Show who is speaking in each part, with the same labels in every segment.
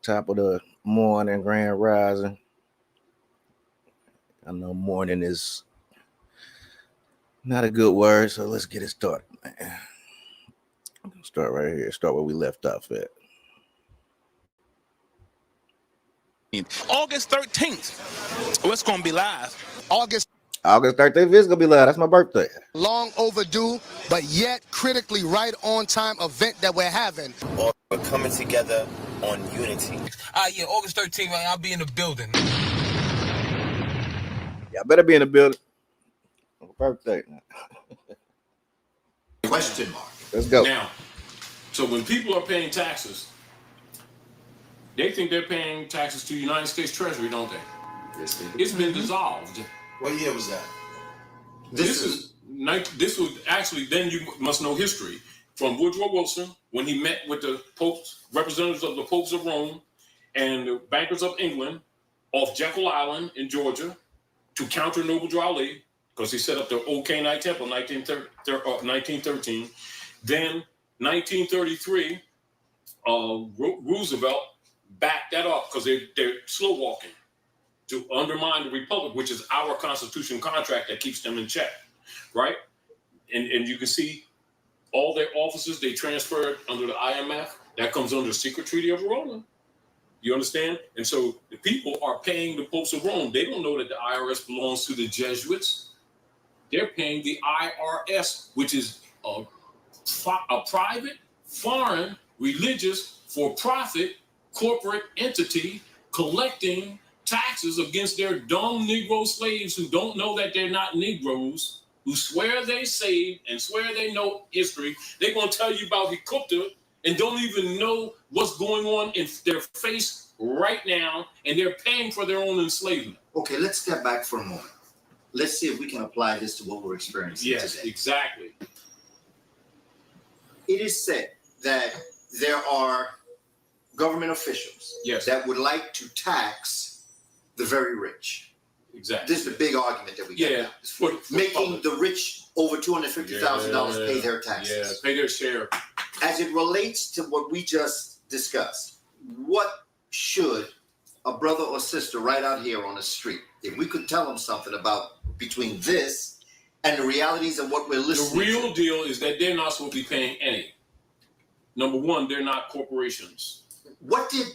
Speaker 1: Top of the morning, grand rising. I know morning is not a good word, so let's get it started, man. Start right here. Start where we left off at.
Speaker 2: August 13th. What's going to be live?
Speaker 3: August
Speaker 1: 13th is gonna be live. That's my birthday.
Speaker 3: long overdue, but yet critically right on time event that we're having.
Speaker 4: We're coming together on unity.
Speaker 2: Yeah, August 13th, man, I'll be in the building.
Speaker 1: Y'all better be in the building. Birthday.
Speaker 5: Question mark.
Speaker 1: Let's go.
Speaker 6: Now, so when people are paying taxes, they think they're paying taxes to the United States Treasury, don't they?
Speaker 5: Yes, they do.
Speaker 6: It's been dissolved.
Speaker 5: What year was that?
Speaker 6: This was actually, then you must know history, from Woodrow Wilson when he met with the popes, representatives of the popes of Rome and the bankers of England off Jekyll Island in Georgia to counter Noble Drew Ali, because he set up the Old Canaanite Temple in 1913. Then 1933, Roosevelt backed that up because they're slow walking to undermine the republic, which is our constitution contract that keeps them in check, right? And you can see all their offices they transferred under the IMF. That comes under the Secret Treaty of Verona. You understand? And so the people are paying the popes of Rome. They don't know that the IRS belongs to the Jesuits. They're paying the IRS, which is a private, foreign, religious, for-profit corporate entity collecting taxes against their dumb Negro slaves who don't know that they're not Negroes, who swear they saved and swear they know history. They're going to tell you about Hikupta and don't even know what's going on in their face right now, and they're paying for their own enslavement.
Speaker 5: Okay, let's step back for a moment. Let's see if we can apply this to what we're experiencing
Speaker 6: Yes,
Speaker 5: today.
Speaker 6: exactly.
Speaker 5: It is said that there are government officials that would like to tax the very rich.
Speaker 6: Exactly.
Speaker 5: This is the big argument that we get now.
Speaker 6: It's for
Speaker 5: Making the rich over $250,000 pay their taxes.
Speaker 6: Yeah, pay their share.
Speaker 5: As it relates to what we just discussed, what should a brother or sister right out here on the street, if we could tell them something about between this and the realities of what we're listening
Speaker 6: to? The real
Speaker 5: to?
Speaker 6: deal is that they're not supposed to be paying any. Number one, they're not corporations.
Speaker 5: What did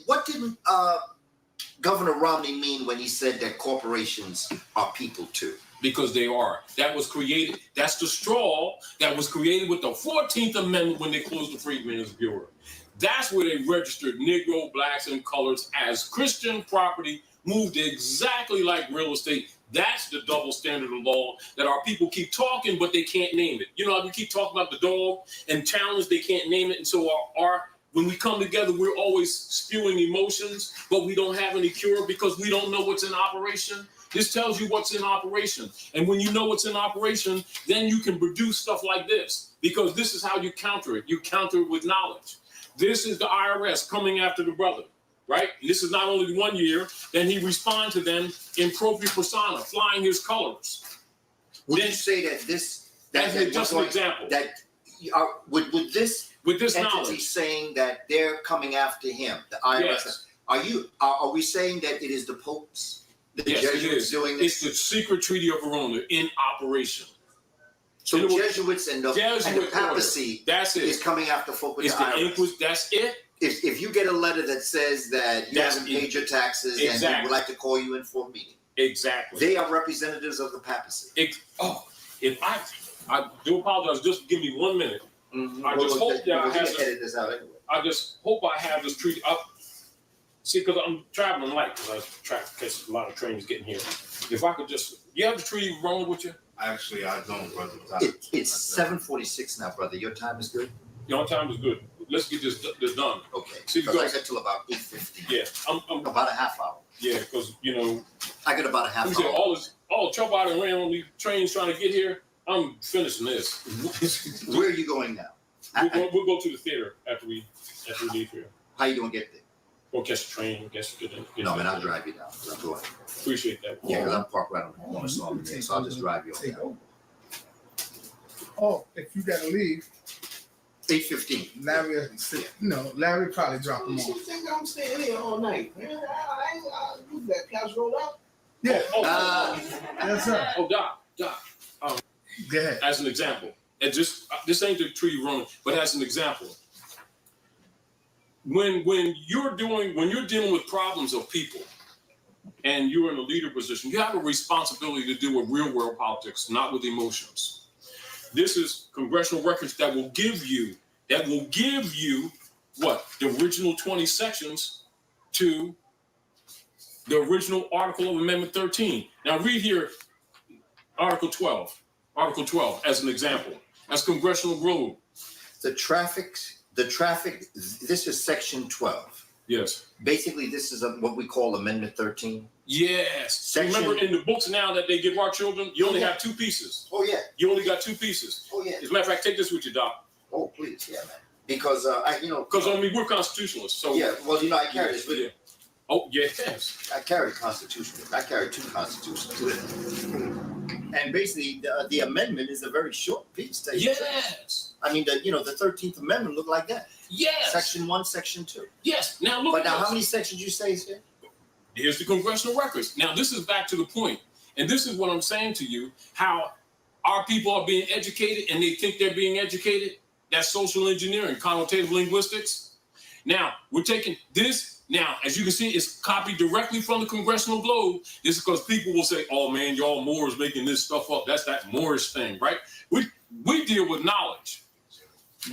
Speaker 5: Governor Romney mean when he said that corporations are people too?
Speaker 6: Because they are. That was created. That's the straw that was created with the 14th Amendment when they closed the Freedmen's Bureau. That's where they registered Negro, blacks, and colors as Christian property, moved exactly like real estate. That's the double standard of law that our people keep talking, but they can't name it. You know, we keep talking about the dog and challenge, they can't name it. And so when we come together, we're always spewing emotions, but we don't have any cure because we don't know what's in operation. This tells you what's in operation. And when you know what's in operation, then you can produce stuff like this, because this is how you counter it. You counter it with knowledge. This is the IRS coming after the brother, right? This is not only 1 year, then he responds to them in propria persona, flying his colors.
Speaker 5: Would you say that
Speaker 6: that's just an example.
Speaker 5: That with this entity
Speaker 6: knowledge
Speaker 5: saying that they're coming after him, the IRS,
Speaker 6: yes.
Speaker 5: Are we saying that it is the popes? The Jesuits doing this?
Speaker 6: It's the Secret Treaty of Verona in operation.
Speaker 5: So the Jesuits and the papacy is coming after folk with the IRS.
Speaker 6: That's it.
Speaker 5: If you get a letter that says that you haven't paid your taxes and we would like to call you in for a meeting.
Speaker 6: Exactly.
Speaker 5: They are representatives of the papacy.
Speaker 6: If I do apologize, just give me 1 minute.
Speaker 5: Mm-hmm.
Speaker 6: I just hope that I have
Speaker 5: edit this out anyway.
Speaker 6: I just hope I have this treaty up. See, because I'm traveling light, because I try to catch a lot of trains getting here. If I could just, you have the treaty rolling with you?
Speaker 7: Actually, I don't, brother.
Speaker 5: It's 7:46 now, brother. Your time is good?
Speaker 6: Your time is good. Let's get this done.
Speaker 5: Okay.
Speaker 6: See,
Speaker 5: because I got till about 8:50.
Speaker 6: Yeah. I'm
Speaker 5: about a half hour.
Speaker 6: Yeah, because, you know.
Speaker 5: I got about a half hour.
Speaker 6: All the trouble I done ran on these trains trying to get here, I'm finishing this.
Speaker 5: Where are you going now?
Speaker 6: We'll go to the theater after we leave here.
Speaker 5: How you going to get there?
Speaker 6: Or catch a train, get
Speaker 5: no, man, I'll drive you down. I'm going.
Speaker 6: Appreciate that.
Speaker 5: Yeah, because I'm parked right on the corner, so I'll just drive you over.
Speaker 7: Oh, if you got to leave.
Speaker 5: 8:15.
Speaker 7: Larry, Larry probably dropped him
Speaker 8: You
Speaker 7: off.
Speaker 8: think I'm staying here all night, man? I leave that couch rolled up.
Speaker 7: Yeah.
Speaker 6: Yes,
Speaker 7: sir.
Speaker 6: Doc.
Speaker 7: Go ahead.
Speaker 6: As an example, and just this ain't the tree running, but as an example, when you're dealing with problems of people, and you're in a leader position, you have a responsibility to deal with real world politics, not with emotions. This is congressional records that will give you what? The original 20 sections to the original article of Amendment 13. Now read here, Article 12 as an example. That's congressional rule.
Speaker 5: The traffic, this is section 12.
Speaker 6: Yes.
Speaker 5: Basically, this is what we call Amendment 13.
Speaker 6: Yes. Remember in the books now that they give our children, you only have 2 pieces.
Speaker 5: Oh, yeah.
Speaker 6: You only got 2 pieces.
Speaker 5: Oh, yeah.
Speaker 6: As a matter of fact, take this with you, Doc.
Speaker 5: Oh, please, yeah, man. Because, Because,
Speaker 6: we're constitutionalists. So
Speaker 5: yeah, well, I carry this with me.
Speaker 6: Oh, yes.
Speaker 5: I carry Constitution. I carry 2 constitutions with me. And basically, the amendment is a very short piece.
Speaker 6: Yes.
Speaker 5: I mean, the 13th Amendment looked like that.
Speaker 6: Yes.
Speaker 5: Section 1, Section 2.
Speaker 6: Yes. Now look.
Speaker 5: But now, how many sections you say is here?
Speaker 6: Here's the congressional records. Now this is back to the point, and this is what I'm saying to you: how our people are being educated, and they think they're being educated. That's social engineering, connotative linguistics. Now we're taking this. Now, as you can see, it's copied directly from the Congressional Globe. This is because people will say, "Oh man, y'all Moors making this stuff up. That's that Moorish thing, right?" We deal with knowledge.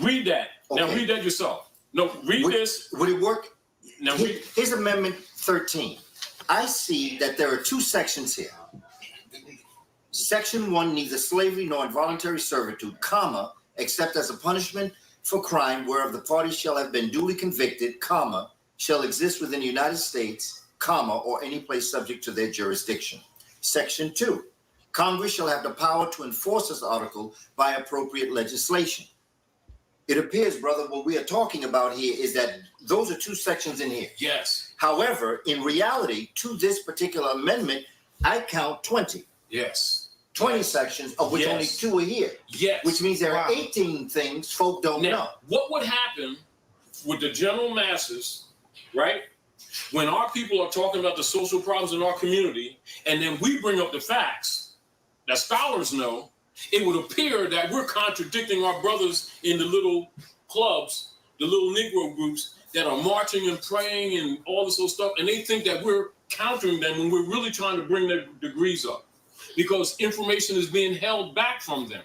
Speaker 6: Read that. Okay. Now read that yourself. No, read this.
Speaker 5: Would it work?
Speaker 6: Now read.
Speaker 5: Here's Amendment 13. I see that there are 2 sections here. Section 1, neither slavery nor involuntary servitude, comma, except as a punishment for crime whereof the party shall have been duly convicted, comma, shall exist within the United States, comma, or any place subject to their jurisdiction. Section 2, Congress shall have the power to enforce this article by appropriate legislation. It appears, brother, what we are talking about here is that those are 2 sections in here.
Speaker 6: Yes.
Speaker 5: However, in reality, to this particular amendment, I count 20.
Speaker 6: Yes.
Speaker 5: 20 sections, of which only 2 are here.
Speaker 6: Yes.
Speaker 5: Which means there are 18 things folk don't know.
Speaker 6: What would happen with the general masses, right? When our people are talking about the social problems in our community, and then we bring up the facts that scholars know, it would appear that we're contradicting our brothers in the little clubs, the little Negro groups that are marching and praying and all this little stuff, and they think that we're countering them when we're really trying to bring their degrees up because information is being held back from them.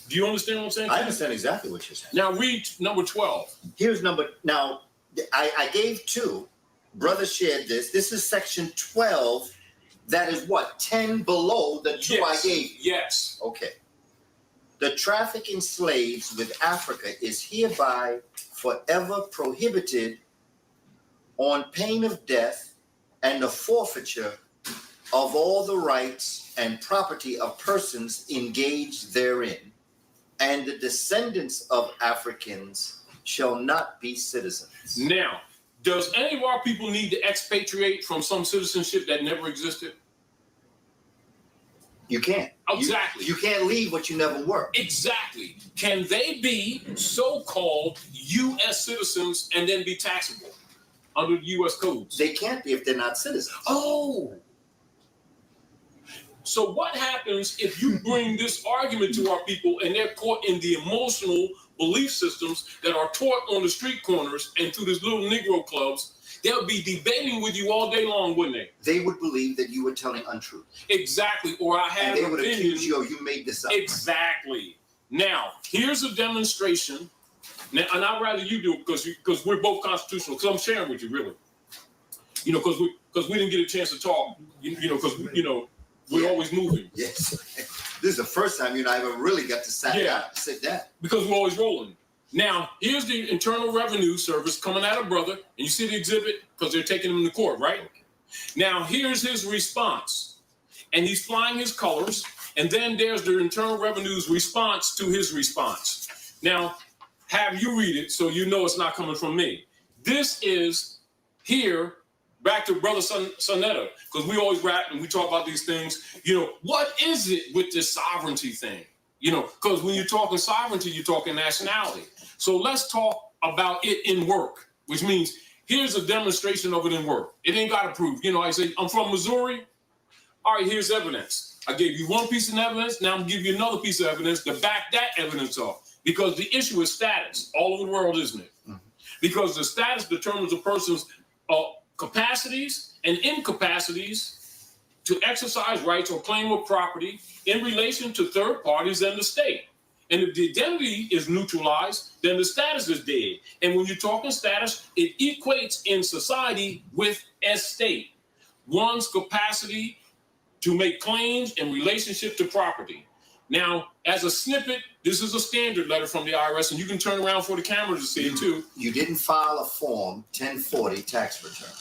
Speaker 6: Do you understand what I'm saying?
Speaker 5: I understand exactly what you're saying.
Speaker 6: Now read number 12.
Speaker 5: Now, I gave 2. Brother shared this. This is section 12. That is what? 10 below the 2 I gave.
Speaker 6: Yes.
Speaker 5: Okay. The trafficking slaves with Africa is hereby forever prohibited on pain of death and the forfeiture of all the rights and property of persons engaged therein, and the descendants of Africans shall not be citizens.
Speaker 6: Now, does any of our people need to expatriate from some citizenship that never existed?
Speaker 5: You can't.
Speaker 6: Exactly.
Speaker 5: You can't leave what you never were.
Speaker 6: Exactly. Can they be so-called U.S. citizens and then be taxable under the U.S. codes?
Speaker 5: They can't be if they're not citizens.
Speaker 6: Oh. So what happens if you bring this argument to our people and they're caught in the emotional belief systems that are taught on the street corners and through these little Negro clubs? They'll be debating with you all day long, wouldn't they?
Speaker 5: They would believe that you were telling untruth.
Speaker 6: Exactly. Or I have
Speaker 5: an opinion. And they would accuse you, you made this up.
Speaker 6: Exactly. Now, here's a demonstration. Now, and I'd rather you do it because we're both constitutional. Because I'm sharing with you, really. Because we didn't get a chance to talk. Because we're always moving.
Speaker 5: Yes. This is the first time you and I ever really got to sit down.
Speaker 6: Because we're always rolling. Now, here's the Internal Revenue Service coming at a brother, and you see the exhibit because they're taking him to court, right? Okay. Now, here's his response, and he's flying his colors, and then there's the Internal Revenue's response to his response. Now, have you read it so you know it's not coming from me. This is here, back to Brother Sonetta, because we always rap and we talk about these things. What is it with this sovereignty thing? Because when you're talking sovereignty, you're talking nationality. So let's talk about it in work, which means here's a demonstration of it in work. It ain't got to prove. You know, I say, I'm from Missouri. All right, here's evidence. I gave you one piece of evidence. Now I'm going to give you another piece of evidence to back that evidence up. Because the issue is status all over the world, isn't it? Mm-hmm. Because the status determines a person's capacities and incapacities to exercise rights or claim of property in relation to third parties and the state. And if the identity is neutralized, then the status is dead. And when you're talking status, it equates in society with estate, one's capacity to make claims in relationship to property. Now, as a snippet, this is a standard letter from the IRS, and you can turn around for the camera to see it too.
Speaker 5: You didn't file a Form 1040 tax return.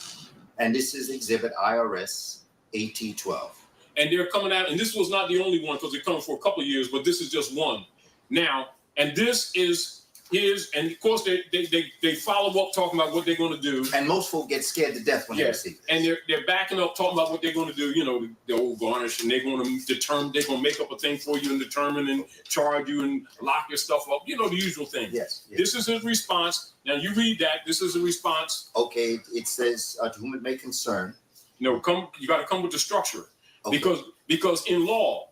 Speaker 5: And this is Exhibit IRS AT12.
Speaker 6: And they're coming out, and this was not the only one because it comes for a couple of years, but this is just one. Now, and this is his, and of course they follow up talking about what they're going to do.
Speaker 5: And most folk get scared to death when they receive it.
Speaker 6: And they're backing up talking about what they're going to do, you know, the old garnish, and they're going to determine, they're going to make up a thing for you and determine and charge you and lock your stuff up, you know, the usual thing.
Speaker 5: Yes.
Speaker 6: This is his response. Now you read that. This is a response.
Speaker 5: Okay, it says to whom it may concern.
Speaker 6: No, you got to come with the structure.
Speaker 5: Okay.
Speaker 6: Because in law,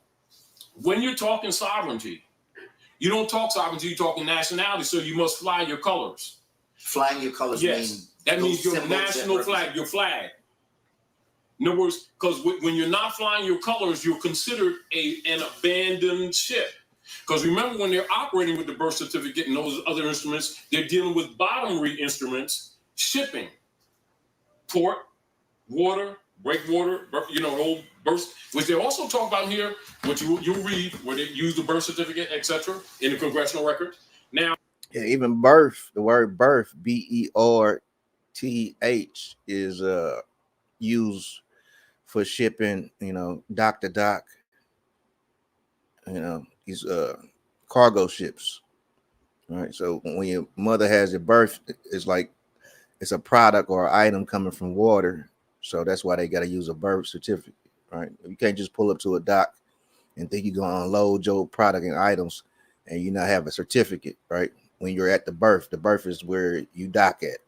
Speaker 6: when you're talking sovereignty, you don't talk sovereignty, you're talking nationality, so you must fly your colors.
Speaker 5: Flying your colors
Speaker 6: means that means your national flag, your flag. In other words, because when you're not flying your colors, you're considered an abandoned ship. Because remember, when they're operating with the birth certificate and those other instruments, they're dealing with bottomry instruments, shipping, port, water, breakwater, you know, old birth, which they also talk about here, which you'll read, where they use the birth certificate, etc., in the congressional record. Now,
Speaker 1: yeah, even birth, the word birth, BERTH, is used for shipping, you know, dock to dock, you know, these cargo ships. Right. So when your mother has your birth, it's like it's a product or an item coming from water. So that's why they got to use a birth certificate, right? You can't just pull up to a dock and think you're going to unload your product and items and you not have a certificate, right? When you're at the berth is where you dock at,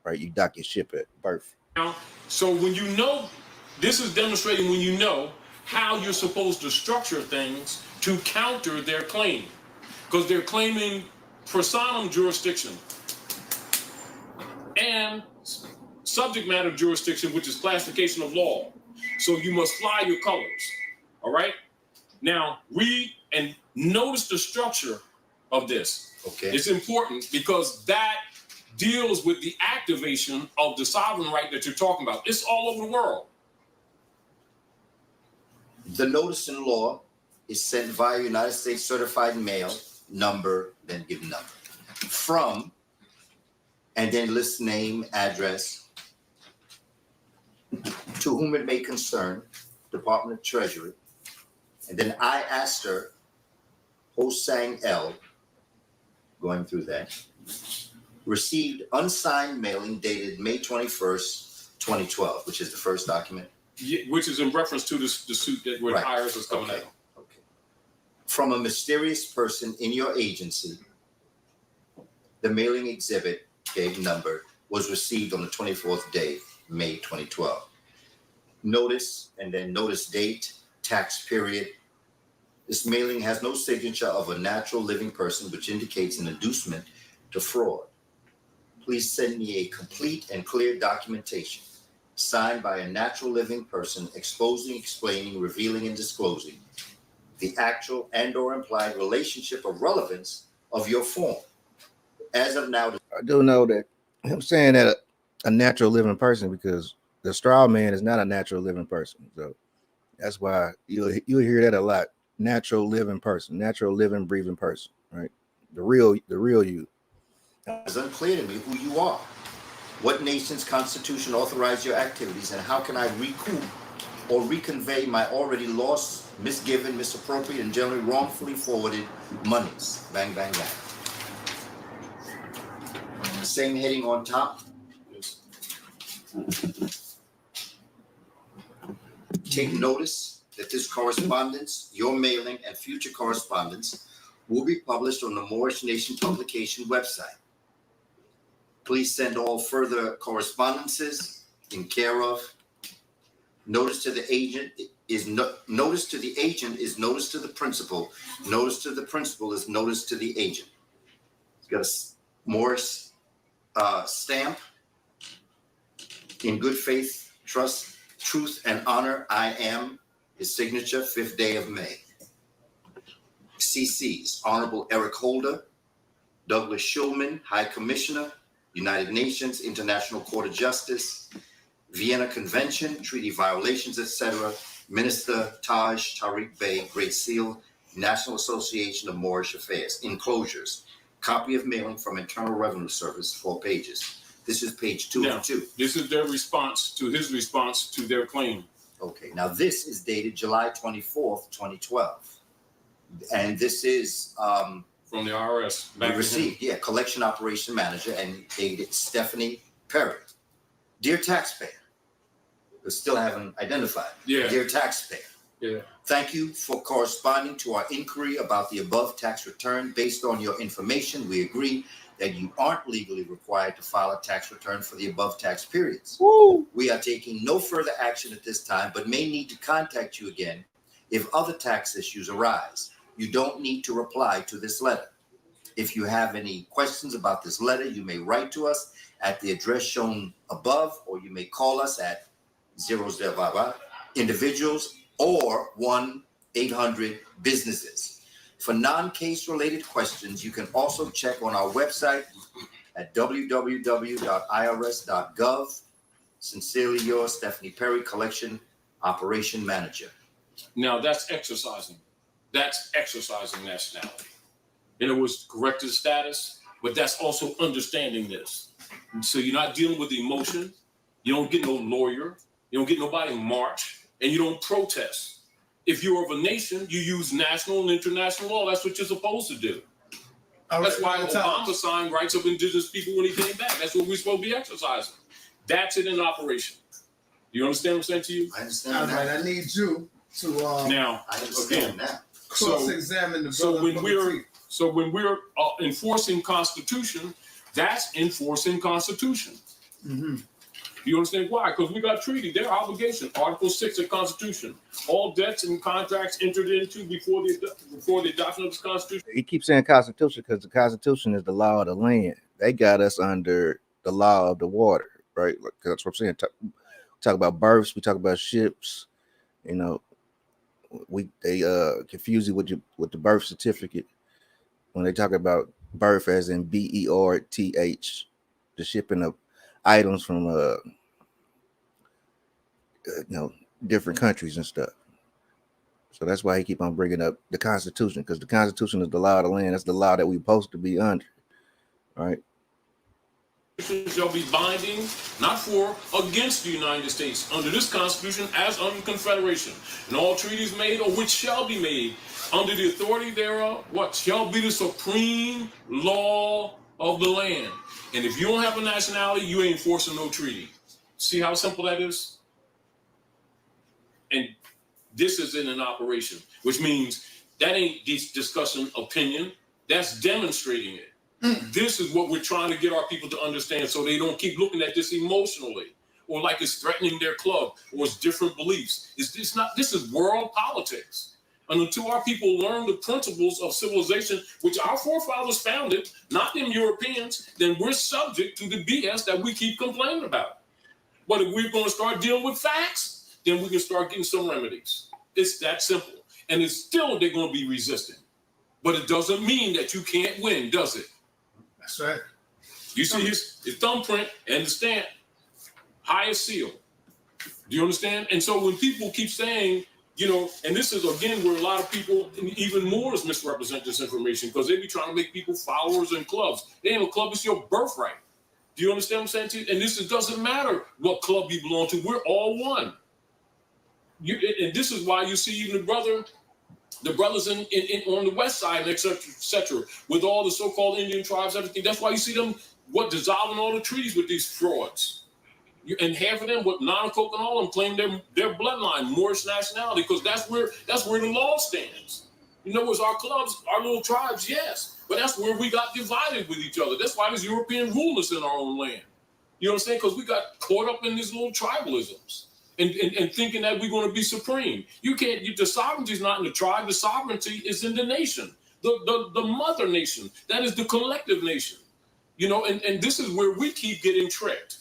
Speaker 1: right? You dock your ship at berth.
Speaker 6: Now, so when you know, this is demonstrating when you know how you're supposed to structure things to counter their claim, because they're claiming personam jurisdiction and subject matter jurisdiction, which is classification of law. So you must fly your colors. All right. Now read and notice the structure of this.
Speaker 5: Okay.
Speaker 6: It's important because that deals with the activation of the sovereign right that you're talking about. It's all over the world.
Speaker 5: The notice in law is sent via United States certified mail, number, then give number. From, and then list name, address, to whom it may concern, Department of Treasury. And then I asked her, Hosang L, going through that, received unsigned mailing dated May 21st, 2012, which is the first document.
Speaker 6: Yeah, which is in reference to the suit that where the IRS is coming out.
Speaker 5: Okay. From a mysterious person in your agency, the mailing exhibit, gave number, was received on the 24th day, May 2012. Notice, and then notice date, tax period. This mailing has no signature of a natural living person, which indicates an inducement to fraud. Please send me a complete and clear documentation signed by a natural living person exposing, explaining, revealing, and disclosing the actual and or implied relationship of relevance of your form. As of now,
Speaker 1: I do know that I'm saying that a natural living person, because the straw man is not a natural living person. So that's why you'll hear that a lot. Natural living person, natural living, breathing person, right? The real you.
Speaker 5: it's unclear to me who you are. What nation's constitution authorized your activities, and how can I recoup or reconvey my already lost, misgiven, misappropriated, and generally wrongfully forwarded monies? Bang, bang, bang. Same heading on top. Take notice that this correspondence, your mailing, and future correspondence will be published on the Moorish Nation publication website. Please send all further correspondences in care of. Notice to the agent is notice to the agent is notice to the principal. Notice to the principal is notice to the agent. It's got a Morris stamp. In good faith, trust, truth, and honor, I am. His signature, 5th day of May. CC's Honorable Eric Holder, Douglas Shulman, High Commissioner, United Nations, International Court of Justice, Vienna Convention, treaty violations, etc. Minister Taj Tariq Bey, Great Seal, National Association of Moorish Affairs. Enclosures. Copy of mailing from Internal Revenue Service, 4 pages. This is page 2 of 2.
Speaker 6: This is their response to his response to their claim.
Speaker 5: Okay, now this is dated July 24th, 2012. And this is
Speaker 6: from the IRS.
Speaker 5: We received, Collection Operation Manager, and dated Stephanie Perry. Dear taxpayer, we still haven't identified. Dear taxpayer, thank you for corresponding to our inquiry about the above tax return. Based on your information, we agree that you aren't legally required to file a tax return for the above tax periods.
Speaker 1: Woo.
Speaker 5: We are taking no further action at this time, but may need to contact you again if other tax issues arise. You don't need to reply to this letter. If you have any questions about this letter, you may write to us at the address shown above, or you may call us at 00 individuals or 1-800-businesses. For non-case related questions, you can also check on our website at www.irs.gov. Sincerely yours, Stephanie Perry, Collection Operation Manager.
Speaker 6: Now that's exercising. That's exercising nationality. And it was corrected status, but that's also understanding this. So you're not dealing with emotion. You don't get no lawyer. You don't get nobody march, and you don't protest. If you're of a nation, you use national and international law. That's what you're supposed to do. That's why Obama signed rights of indigenous people when he came back. That's what we're supposed to be exercising. That's it in operation. You understand what I'm saying to you?
Speaker 5: I understand.
Speaker 7: All right, I need you to
Speaker 6: now
Speaker 5: I understand now.
Speaker 7: Cross-examine the brother.
Speaker 6: So when we're enforcing Constitution, that's enforcing Constitution.
Speaker 7: Mm-hmm.
Speaker 6: You understand why? Because we got treaty. Their obligation, Article 6 of Constitution. All debts and contracts entered into before the adoption of this Constitution.
Speaker 1: He keeps saying Constitution because the Constitution is the law of the land. They got us under the law of the water, right? Like, that's what I'm saying. We talk about births. We talk about ships. You know, they confuse you with the birth certificate when they talk about birth as in BERTH, the shipping of items from different countries and stuff. So that's why he keep on bringing up the Constitution, because the Constitution is the law of the land. That's the law that we're supposed to be under, right?
Speaker 6: Shall be binding, not for, against the United States, under this Constitution as under Confederation. And all treaties made or which shall be made under the authority thereof, what shall be the supreme law of the land. And if you don't have a nationality, you ain't enforcing no treaty. See how simple that is? And this is in an operation, which means that ain't discussing opinion. That's demonstrating it. This is what we're trying to get our people to understand, so they don't keep looking at this emotionally or like it's threatening their club or it's different beliefs. It's not. This is world politics. And until our people learn the principles of civilization, which our forefathers founded, not them Europeans, then we're subject to the BS that we keep complaining about. But if we're going to start dealing with facts, then we can start getting some remedies. It's that simple. And it's still they're going to be resistant. But it doesn't mean that you can't win, does it?
Speaker 7: That's right.
Speaker 6: You see his thumbprint and the stamp, highest seal. Do you understand? And so when people keep saying, you know, and this is again where a lot of people, even more, misrepresent this information because they be trying to make people followers in clubs. They ain't a club, it's your birthright. Do you understand what I'm saying to you? And it doesn't matter what club you belong to. We're all one. And this is why you see even the brothers on the west side, et cetera, with all the so-called Indian tribes, everything. That's why you see them dissolving all the treaties with these frauds. And half of them with non-coke and all of them claim their bloodline, Moorish nationality, because that's where the law stands. You know, it's our clubs, our little tribes, yes. But that's where we got divided with each other. That's why there's European rulers in our own land. You know what I'm saying? Because we got caught up in these little tribalisms and thinking that we're going to be supreme. You can't, the sovereignty is not in the tribe. The sovereignty is in the nation, the mother nation. That is the collective nation. You know, and this is where we keep getting tricked.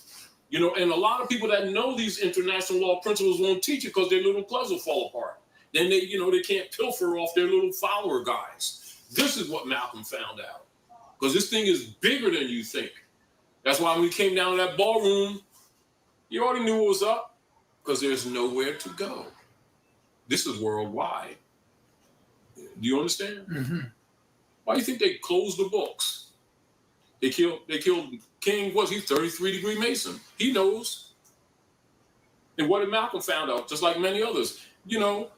Speaker 6: You know, and a lot of people that know these international law principles won't teach it because their little clubs will fall apart. Then they, you know, they can't pilfer off their little follower guys. This is what Malcolm found out. Because this thing is bigger than you think. That's why when we came down to that ballroom, you already knew what was up. Because there's nowhere to go. This is worldwide. Do you understand? Mm-hmm. Why do you think they closed the books? They killed King, was he 33-degree Mason? He knows. And what did Malcolm found out? Just like many others. You know,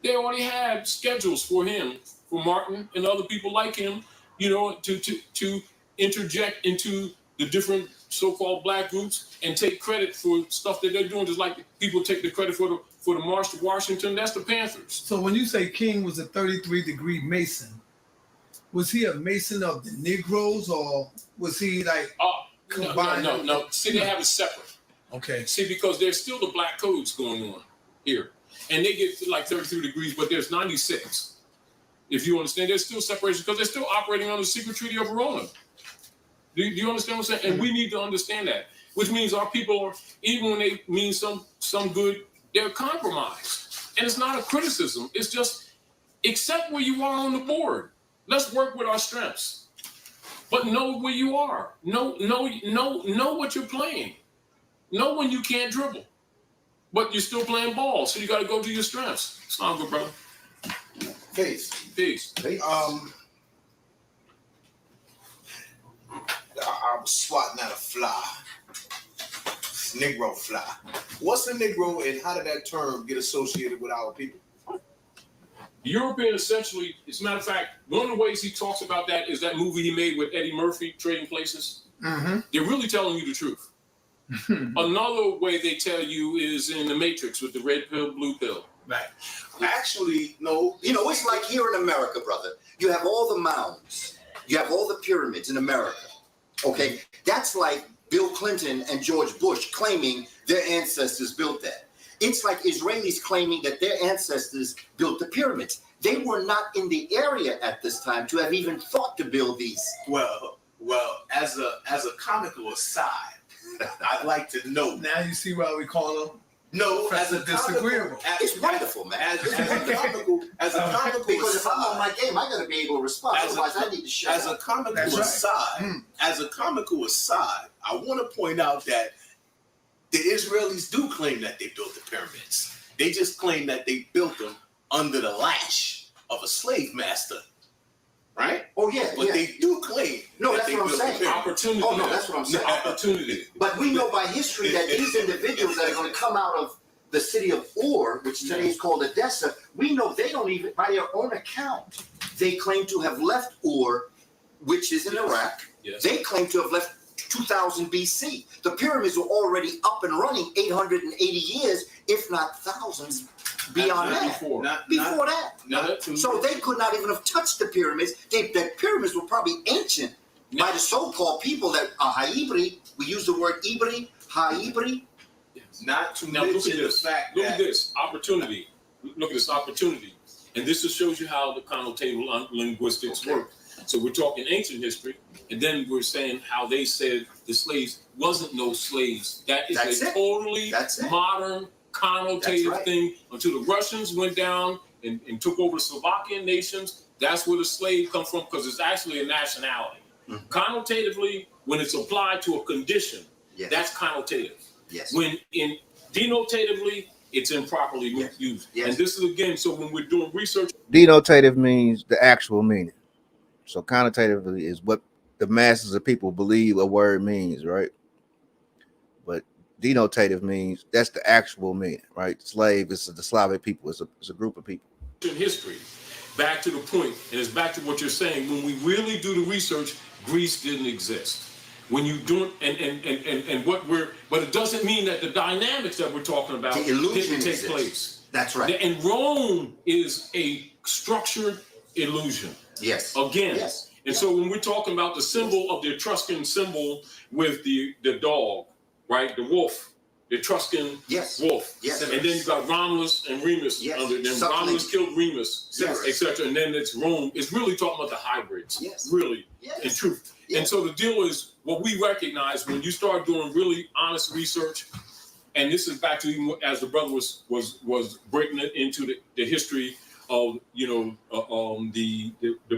Speaker 6: they already had schedules for him, for Martin and other people like him, you know, to interject into the different so-called black groups and take credit for stuff that they're doing, just like people take the credit for the March to Washington. That's the Panthers.
Speaker 7: So when you say King was a 33-degree Mason, was he a Mason of the Negroes or was he like combined?
Speaker 6: No. See, they have it separate.
Speaker 7: Okay.
Speaker 6: See, because there's still the black codes going on here. And they get like 33 degrees, but there's 96. If you understand, there's still separation because they're still operating on the secret treaty of Verona. Do you understand what I'm saying? And we need to understand that, which means our people are, even when they mean some good, they're compromised. And it's not a criticism. It's just accept where you are on the board. Let's work with our strengths. But know where you are. Know what you're playing. Know when you can't dribble. But you're still playing ball, so you got to go to your strengths. Sound good, brother?
Speaker 9: Peace. I'm swatting at a fly. Negro fly. What's a Negro and how did that term get associated with our people?
Speaker 6: The European essentially, as a matter of fact, one of the ways he talks about that is that movie he made with Eddie Murphy, Trading Places. Mm-hmm. They're really telling you the truth. Another way they tell you is in The Matrix with the red pill, blue pill.
Speaker 9: Right. Actually, no.
Speaker 5: You know, it's like here in America, brother. You have all the mounds. You have all the pyramids in America. Okay? That's like Bill Clinton and George Bush claiming their ancestors built that. It's like Israelis claiming that their ancestors built the pyramids. They were not in the area at this time to have even thought to build these.
Speaker 9: Well, as a comical aside, I'd like to know.
Speaker 7: Now you see why we call them.
Speaker 9: No, as a
Speaker 5: disagreeable. It's wonderful, man.
Speaker 9: As a comical
Speaker 5: because if I'm on
Speaker 9: aside,
Speaker 5: my game, I got to be able to respond. Otherwise, I need to shut
Speaker 9: as
Speaker 5: up.
Speaker 9: a comical aside, I want to point out that the Israelis do claim that they built the pyramids. They just claim that they built them under the lash of a slave master. Right?
Speaker 5: Oh, yeah.
Speaker 9: But they do claim.
Speaker 5: No,
Speaker 9: that
Speaker 5: that's what I'm saying.
Speaker 6: Opportunity.
Speaker 5: Oh, no, that's what I'm saying.
Speaker 6: Opportunity.
Speaker 5: But we know by history that these individuals that are going to come out of the city of Ur, which today is called Odessa, we know they don't even, by their own account, they claim to have left Ur, which is in Iraq.
Speaker 6: Yes.
Speaker 5: They claim to have left 2000 BC. The pyramids were already up and running 880 years, if not thousands beyond that. Before that. So they could not even have touched the pyramids. The pyramids were probably ancient by the so-called people that are Haibri. We use the word Ibri, Haibri.
Speaker 9: Not to
Speaker 6: now
Speaker 9: mention the fact
Speaker 6: look at this opportunity. Look at this opportunity. And this just shows you how the connotative linguistics work. So we're talking ancient history, and then we're saying how they said the slaves wasn't no slaves. That is totally modern connotative thing until the Russians went down and took over the Slovakian nations. That's where the slave comes from because it's actually a nationality. Mm-hmm. Connotatively, when it's applied to a condition, that's connotative.
Speaker 5: Yes.
Speaker 6: When in denotatively, it's improperly used. Yes. And this is again, so when we're doing research,
Speaker 1: denotative means the actual meaning. So connotatively is what the masses of people believe a word means, right? But denotative means that's the actual meaning, right? Slave is the Slavic people. It's a group of people.
Speaker 6: In history, back to the point, and it's back to what you're saying. When we really do the research, Greece didn't exist. When you do it, but it doesn't mean that the dynamics that we're talking about didn't take place.
Speaker 5: That's right.
Speaker 6: And Rome is a structured illusion.
Speaker 5: Yes.
Speaker 6: Again.
Speaker 5: Yes.
Speaker 6: And so when we're talking about the symbol of the Etruscan symbol with the dog, right? The wolf, the Etruscan wolf.
Speaker 5: Yes.
Speaker 6: And then you got Romulus and Remus under them. Romulus killed Remus, etc. And then it's Rome. It's really talking about the hybrids. Really, in truth. And so the deal is what we recognize when you start doing really honest research, and this is back to even as the brother was breaking it into the history of the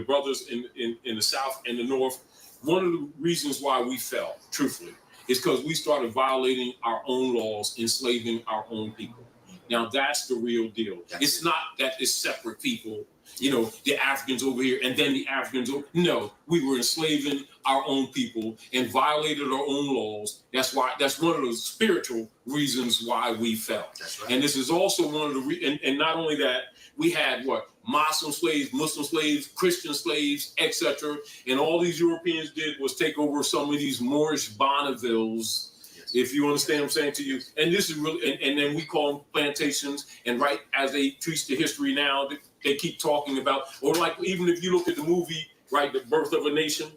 Speaker 6: brothers in the South and the North. One of the reasons why we fell, truthfully, is because we started violating our own laws, enslaving our own people. Now that's the real deal. It's not that it's separate people, the Africans over here and then the Africans over. No, we were enslaving our own people and violated our own laws. That's one of the spiritual reasons why we fell. That's right. And this is also one of the and not only that, we had Muslim slaves, Christian slaves, etc. And all these Europeans did was take over some of these Moorish Bonnevilles, if you understand what I'm saying to you. And this is really, and then we call them plantations. And right as they teach the history now, they keep talking about, or like even if you look at the movie, right, The Birth of a Nation,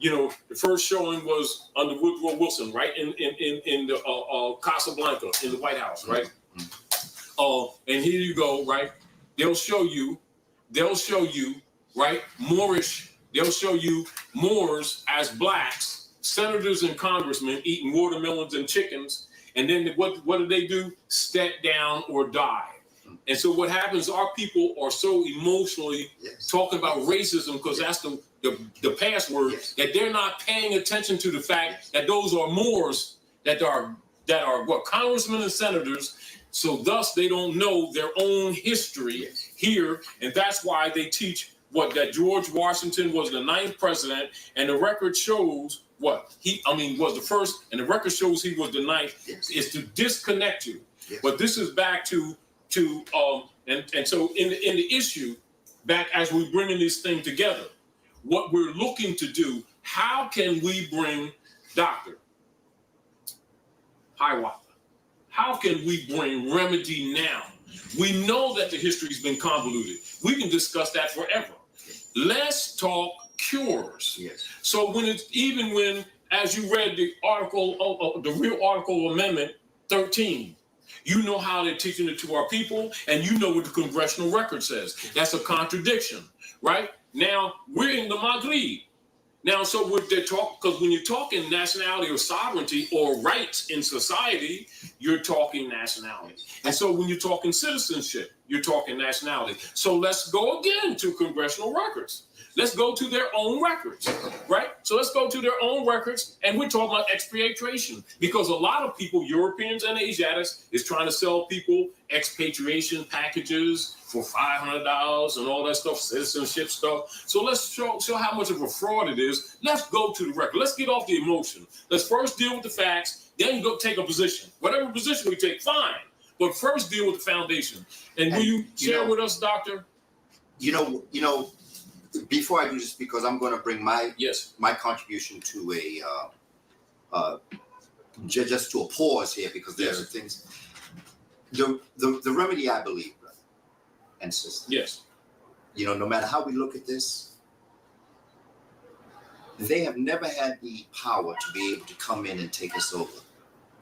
Speaker 6: the first showing was under Woodrow Wilson, right, in the Casablanca, in the White House, right? And here you go, right? They'll show you, right, Moorish. They'll show you Moors as blacks, senators and congressmen eating watermelons and chickens, and then what do they do? Step down or die. And so what happens? Our people are so emotionally talking about racism because that's the password that they're not paying attention to the fact that those are Moors that are congressmen and senators. So thus they don't know their own history here, and that's why they teach that George Washington was the 9th president, and the record shows was the first, and the record shows he was the 9th. Is to disconnect you. But this is back to and so in the issue, back as we bringing this thing together, what we're looking to do, how can we bring Dr. Hiawatha? How can we bring remedy now? We know that the history's been convoluted. We can discuss that forever. Let's talk cures. So when, as you read the article, the real article Amendment 13, you know how they're teaching it to our people, and you know what the congressional record says. That's a contradiction, right? Now, we're in the Maghrib. Now, so they're talking, because when you're talking nationality or sovereignty or rights in society, you're talking nationality. And so when you're talking citizenship, you're talking nationality. So let's go again to congressional records. Let's go to their own records, right? So let's go to their own records, and we're talking about expatriation, because a lot of people, Europeans and Asiatics, is trying to sell people expatriation packages for $500 and all that stuff, citizenship stuff. So let's show how much of a fraud it is. Let's go to the record. Let's get off the emotion. Let's first deal with the facts, then go take a position. Whatever position we take, fine. But first deal with the foundation. And will you share with us, Doctor?
Speaker 5: Before I do this, because I'm going to bring my contribution to just to a pause here, because there are things. The remedy, I believe, brother and sister. No matter how we look at this, they have never had the power to be able to come in and take us over.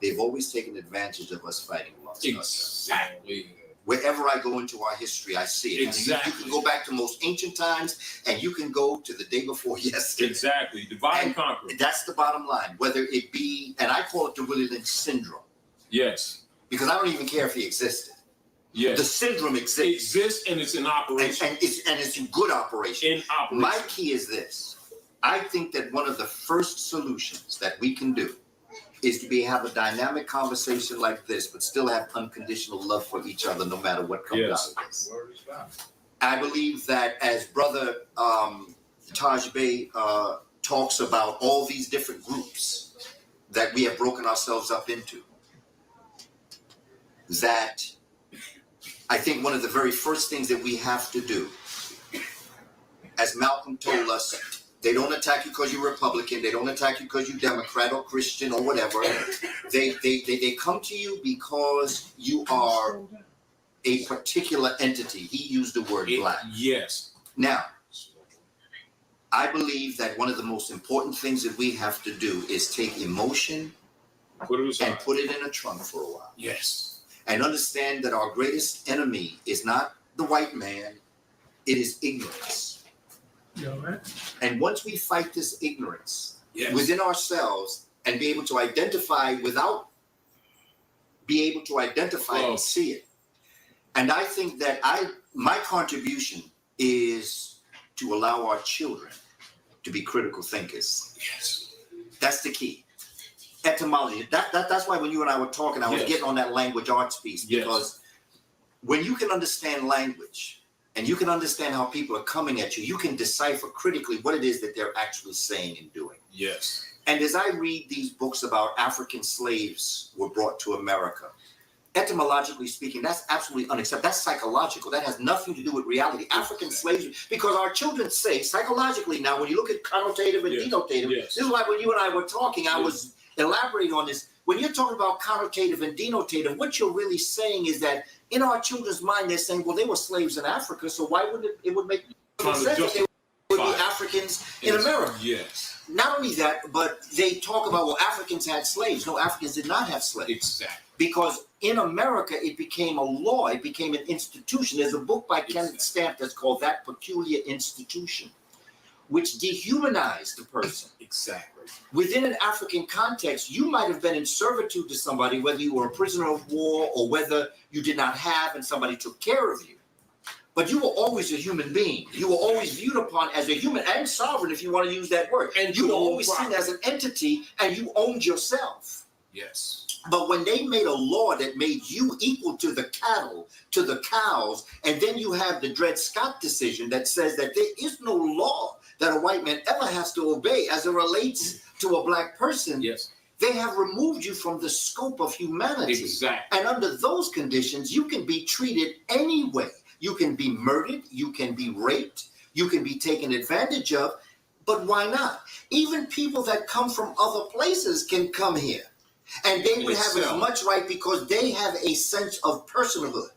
Speaker 5: They've always taken advantage of us fighting amongst ourselves.
Speaker 6: Exactly.
Speaker 5: Wherever I go into our history, I see it.
Speaker 6: Exactly.
Speaker 5: You can go back to most ancient times, and you can go to the day before yesterday.
Speaker 6: Exactly. Divide and conquer.
Speaker 5: That's the bottom line. Whether it be, and I call it the Willie Lynch syndrome.
Speaker 6: Yes.
Speaker 5: Because I don't even care if he existed.
Speaker 6: Yes.
Speaker 5: The syndrome exists.
Speaker 6: It exists, and it's in operation.
Speaker 5: And it's in good operation.
Speaker 6: In operation.
Speaker 5: My key is this. I think that one of the first solutions that we can do is to have a dynamic conversation like this, but still have unconditional love for each other, no matter what comes out of this. I believe that as Brother Taj Bey talks about all these different groups that we have broken ourselves up into, that I think one of the very first things that we have to do, as Malcolm told us, they don't attack you because you're Republican. They don't attack you because you're Democrat or Christian or whatever. They come to you because you are a particular entity. He used the word black.
Speaker 6: Yes.
Speaker 5: Now, I believe that one of the most important things that we have to do is take emotion and put it in a trunk for a while.
Speaker 6: Yes.
Speaker 5: And understand that our greatest enemy is not the white man, it is ignorance.
Speaker 7: You all right?
Speaker 5: And once we fight this ignorance
Speaker 6: Yes.
Speaker 5: within ourselves and be able to identify and see it. And I think that my contribution is to allow our children to be critical thinkers.
Speaker 6: Yes.
Speaker 5: That's the key. Etymology. That's why when you and I were talking, I was getting on that language arts piece, because when you can understand language and you can understand how people are coming at you, you can decipher critically what it is that they're actually saying and doing.
Speaker 6: Yes.
Speaker 5: And as I read these books about African slaves were brought to America, etymologically speaking, that's absolutely unacceptable. That's psychological. That has nothing to do with reality. African slaves, because our children say psychologically now, when you look at connotative and denotative, this is like when you and I were talking, I was elaborating on this. When you're talking about connotative and denotative, what you're really saying is that in our children's mind, they're saying, well, they were slaves in Africa, so why wouldn't it would make sense that they would be Africans in America?
Speaker 6: Yes.
Speaker 5: Not only that, but they talk about, well, Africans had slaves. No, Africans did not have slaves.
Speaker 6: Exactly.
Speaker 5: Because in America, it became a law. It became an institution. There's a book by Kenneth Stamp that's called That Peculiar Institution, which dehumanized the person.
Speaker 6: Exactly.
Speaker 5: Within an African context, you might have been in servitude to somebody, whether you were a prisoner of war or whether you did not have and somebody took care of you. But you were always a human being. You were always viewed upon as a human and sovereign, if you want to use that word. And you were always seen as an entity, and you owned yourself.
Speaker 6: Yes.
Speaker 5: But when they made a law that made you equal to the cattle, to the cows, and then you have the Dred Scott decision that says that there is no law that a white man ever has to obey as it relates to a black person, they have removed you from the scope of humanity.
Speaker 6: Exactly.
Speaker 5: And under those conditions, you can be treated anyway. You can be murdered, you can be raped, you can be taken advantage of, but why not? Even people that come from other places can come here. And they would have as much right because they have a sense of personhood.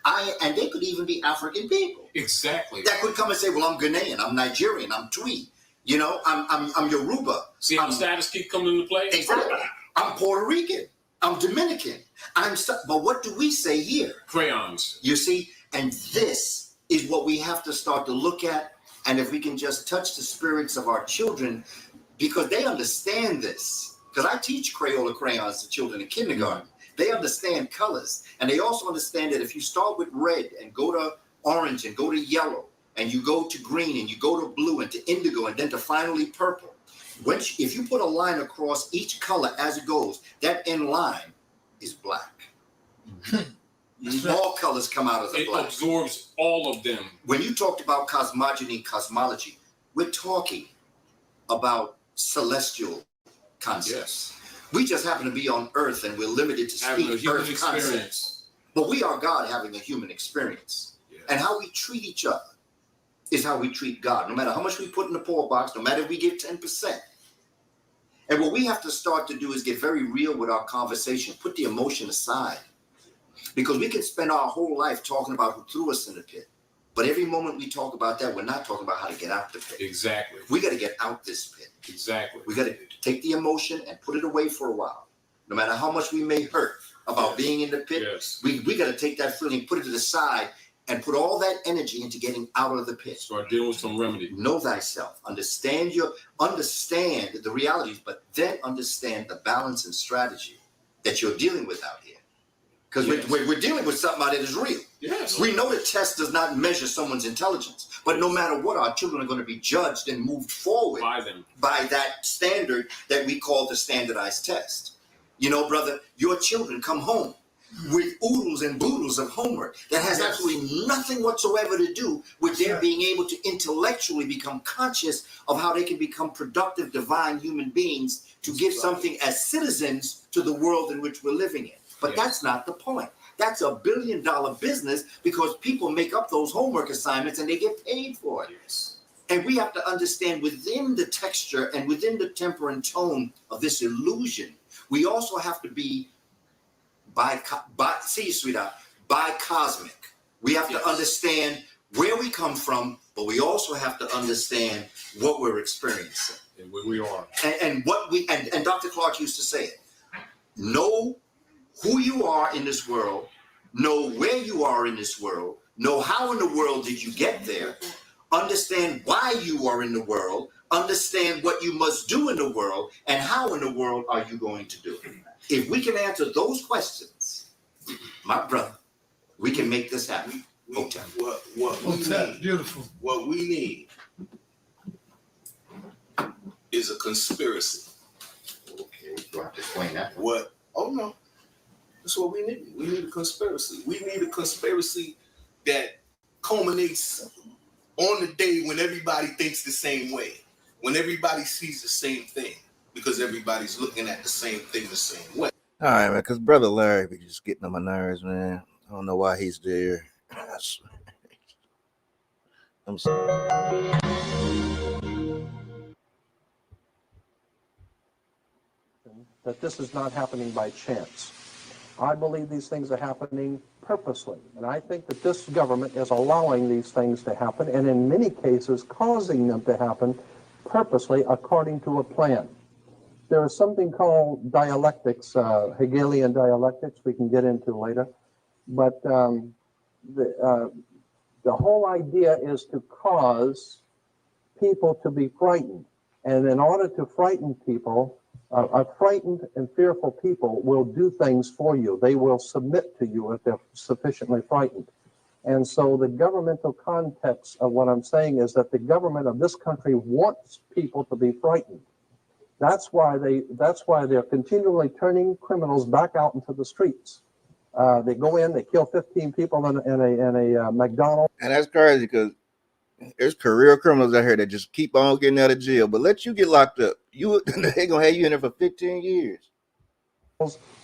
Speaker 5: And they could even be African people.
Speaker 6: Exactly.
Speaker 5: That could come and say, well, I'm Ghanaian, I'm Nigerian, I'm Twi, you know, I'm Yoruba.
Speaker 6: See how status keep coming into play?
Speaker 5: Exactly. I'm Puerto Rican, I'm Dominican, but what do we say here?
Speaker 6: Crayons.
Speaker 5: You see, and this is what we have to start to look at. And if we can just touch the spirits of our children, because they understand this. Because I teach Crayola crayons to children in kindergarten. They understand colors. And they also understand that if you start with red and go to orange and go to yellow, and you go to green and you go to blue and to indigo and then to finally purple, if you put a line across each color as it goes, that end line is black. All colors come out as a black.
Speaker 6: It absorbs all of them.
Speaker 5: When you talked about cosmology, we're talking about celestial concepts. We just happen to be on Earth and we're limited to speak Earth concepts. But we are God having a human experience. And how we treat each other is how we treat God. No matter how much we put in the poor box, no matter if we give 10%. And what we have to start to do is get very real with our conversation. Put the emotion aside. Because we can spend our whole life talking about who threw us in the pit. But every moment we talk about that, we're not talking about how to get out the pit.
Speaker 6: Exactly.
Speaker 5: We got to get out this pit.
Speaker 6: Exactly.
Speaker 5: We got to take the emotion and put it away for a while. No matter how much we may hurt about being in the pit, we got to take that feeling, put it to the side, and put all that energy into getting out of the pit.
Speaker 6: Start dealing with some remedy.
Speaker 5: Know thyself. Understand the realities, but then understand the balance and strategy that you're dealing with out here. Because we're dealing with something that is real.
Speaker 6: Yes.
Speaker 5: We know that test does not measure someone's intelligence. But no matter what, our children are going to be judged and moved forward by that standard that we call the standardized test. You know, brother, your children come home with oodles and boodles of homework that has absolutely nothing whatsoever to do with their being able to intellectually become conscious of how they can become productive, divine human beings to give something as citizens to the world in which we're living in. But that's not the point. That's a billion-dollar business because people make up those homework assignments and they get paid for it.
Speaker 6: Yes.
Speaker 5: And we have to understand within the texture and within the temper and tone of this illusion, we also have to be bicosmic. We have to understand where we come from, but we also have to understand what we're experiencing.
Speaker 6: And where we are.
Speaker 5: And what we, and Dr. Clark used to say it, know who you are in this world, know where you are in this world, know how in the world did you get there, understand why you are in the world, understand what you must do in the world, and how in the world are you going to do it. If we can answer those questions, my brother, we can make this happen. Hotel.
Speaker 9: What we need,
Speaker 7: beautiful.
Speaker 9: What we need is a conspiracy.
Speaker 5: Okay, you have to explain that.
Speaker 9: What? Oh no, that's what we need. We need a conspiracy. We need a conspiracy that culminates on the day when everybody thinks the same way, when everybody sees the same thing, because everybody's looking at the same thing the same way.
Speaker 1: All right, man, because Brother Larry be just getting on my nerves, man. I don't know why he's there. I'm sorry.
Speaker 10: That this is not happening by chance. I believe these things are happening purposely, and I think that this government is allowing these things to happen, and in many cases causing them to happen purposely according to a plan. There is something called dialectics, Hegelian dialectics, we can get into later, but the whole idea is to cause people to be frightened, and in order to frighten people, frightened and fearful people will do things for you. They will submit to you if they're sufficiently frightened. And so the governmental context of what I'm saying is that the government of this country wants people to be frightened. That's why they're continually turning criminals back out into the streets. They go in, they kill 15 people in a McDonald's.
Speaker 1: And that's crazy because there's career criminals out here that just keep on getting out of jail, but let you get locked up. They're gonna have you in there for 15 years.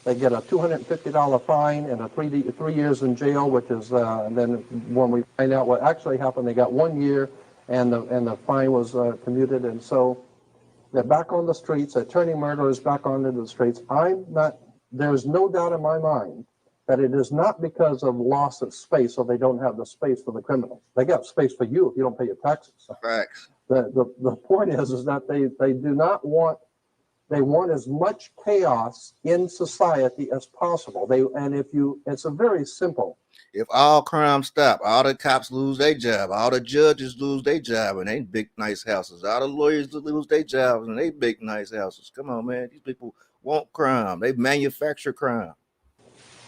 Speaker 10: They get a $250 fine and a 3 years in jail, which is and then when we find out what actually happened, they got 1 year, and the fine was commuted, and so they're back on the streets. They're turning murderers back onto the streets. There's no doubt in my mind that it is not because of loss of space, or they don't have the space for the criminals. They got space for you if you don't pay your taxes.
Speaker 1: Facts.
Speaker 10: The point is that they do not want, they want as much chaos in society as possible. It's a very simple.
Speaker 1: If all crime stop, all the cops lose their job, all the judges lose their job and they big nice houses, all the lawyers lose their jobs and they big nice houses. Come on, man. These people want crime. They manufacture crime.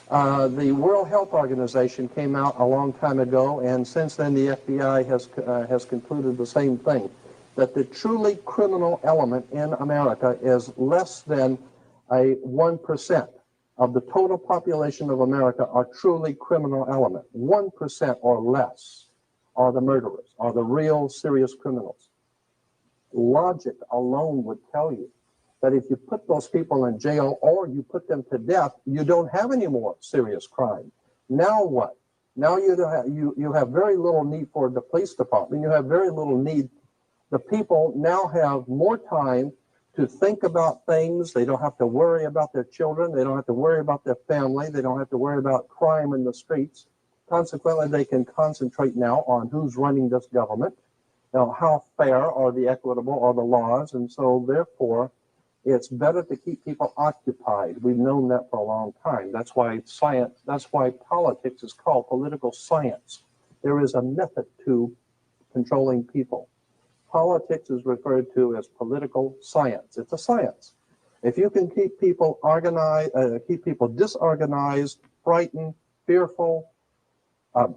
Speaker 10: The World Health Organization came out a long time ago, and since then the FBI has concluded the same thing, that the truly criminal element in America is less than 1% of the total population of America are truly criminal element. 1% or less are the murderers, are the real serious criminals. Logic alone would tell you that if you put those people in jail or you put them to death, you don't have any more serious crime. Now what? Now you have very little need for the police department. You have very little need. The people now have more time to think about things. They don't have to worry about their children. They don't have to worry about their family. They don't have to worry about crime in the streets. Consequently, they can concentrate now on who's running this government. Now, how fair are the equitable are the laws? And so, therefore, it's better to keep people occupied. We've known that for a long time. That's why politics is called political science. There is a method to controlling people. Politics is referred to as political science. It's a science. If you can keep people organized, keep people disorganized, frightened, fearful,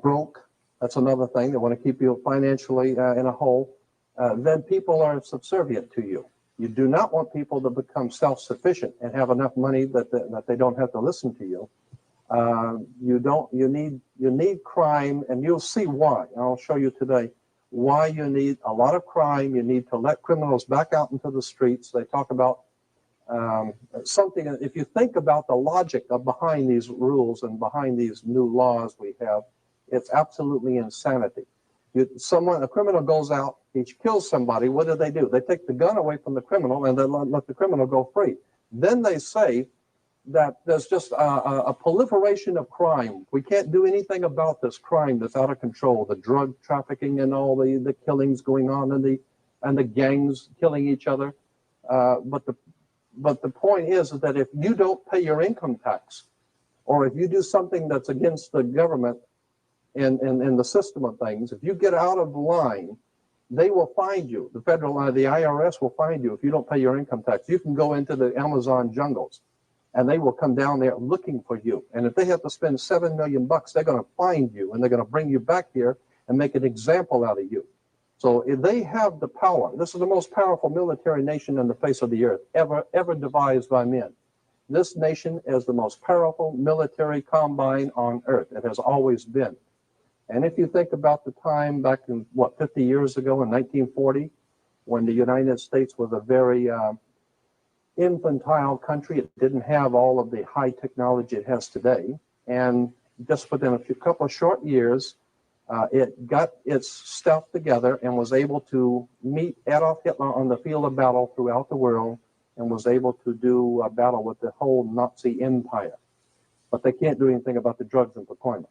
Speaker 10: broke, that's another thing. They want to keep you financially in a hole. Then people are subservient to you. You do not want people to become self-sufficient and have enough money that they don't have to listen to you. You need crime, and you'll see why. I'll show you today why you need a lot of crime. You need to let criminals back out into the streets. They talk about something. If you think about the logic behind these rules and behind these new laws we have, it's absolutely insanity. A criminal goes out, he kills somebody, what do? They take the gun away from the criminal and they let the criminal go free. Then they say that there's just a proliferation of crime. We can't do anything about this crime that's out of control, the drug trafficking and all the killings going on and the gangs killing each other. But the point is that if you don't pay your income tax, or if you do something that's against the government and the system of things, if you get out of line, they will find you. The IRS will find you if you don't pay your income tax. You can go into the Amazon jungles, and they will come down there looking for you. And if they have to spend $7 million, they're going to find you, and they're going to bring you back here and make an example out of you. So if they have the power, this is the most powerful military nation on the face of the earth ever devised by men. This nation is the most powerful military combine on earth. It has always been. And if you think about the time back in, 50 years ago in 1940, when the United States was a very infantile country, it didn't have all of the high technology it has today. And just within a couple of short years, it got its stuff together and was able to meet Adolf Hitler on the field of battle throughout the world, and was able to do a battle with the whole Nazi empire. But they can't do anything about the drugs and procurement.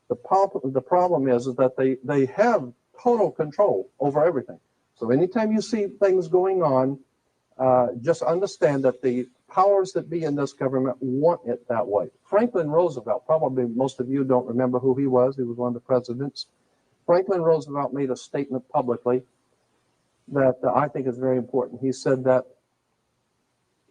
Speaker 10: The problem is that they have total control over everything. So anytime you see things going on, just understand that the powers that be in this government want it that way. Franklin Roosevelt, probably most of you don't remember who he was. He was one of the presidents. Franklin Roosevelt made a statement publicly that I think is very important. He said that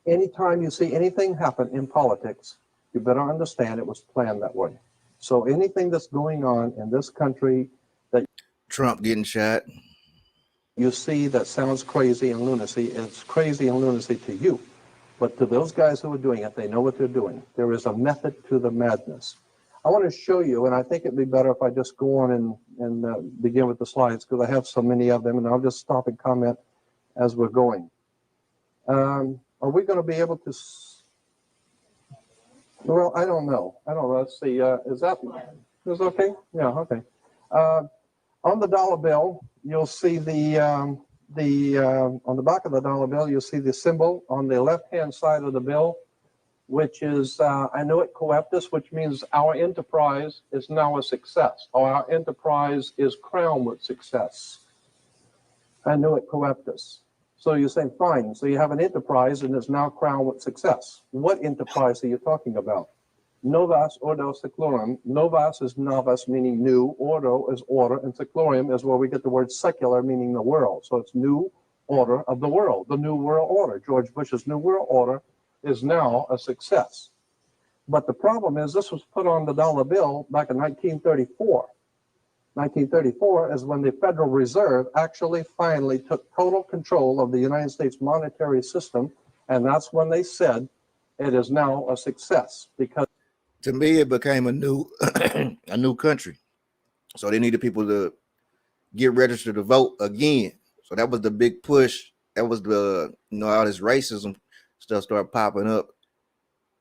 Speaker 10: anytime you see anything happen in politics, you better understand it was planned that way. So anything that's going on in this country that
Speaker 1: Trump getting shot,
Speaker 10: you see that sounds crazy and lunacy, it's crazy and lunacy to you. But to those guys who are doing it, they know what they're doing. There is a method to the madness. I want to show you, and I think it'd be better if I just go on and begin with the slides, because I have so many of them, and I'll just stop and comment as we're going. Are we going to be able to... Well, I don't know. Let's see. Is okay? Yeah, okay. On the dollar bill, you'll see on the back of the dollar bill, you'll see the symbol on the left-hand side of the bill, which is annuit coeptus, which means our enterprise is now a success, or our enterprise is crowned with success. Annuit coeptus. So you say, fine, so you have an enterprise and it's now crowned with success. What enterprise are you talking about? Novus ordo seclorum. Novus is novus, meaning new. Ordo is order, and seclorum is where we get the word secular, meaning the world. So it's new order of the world, the new world order. George Bush's new world order is now a success. But the problem is this was put on the dollar bill back in 1934. 1934 is when the Federal Reserve actually finally took total control of the United States monetary system, and that's when they said it is now a success. Because
Speaker 1: to me, it became a new a new country. So they needed people to get registered to vote again. So that was the big push. That was the, all this racism stuff started popping up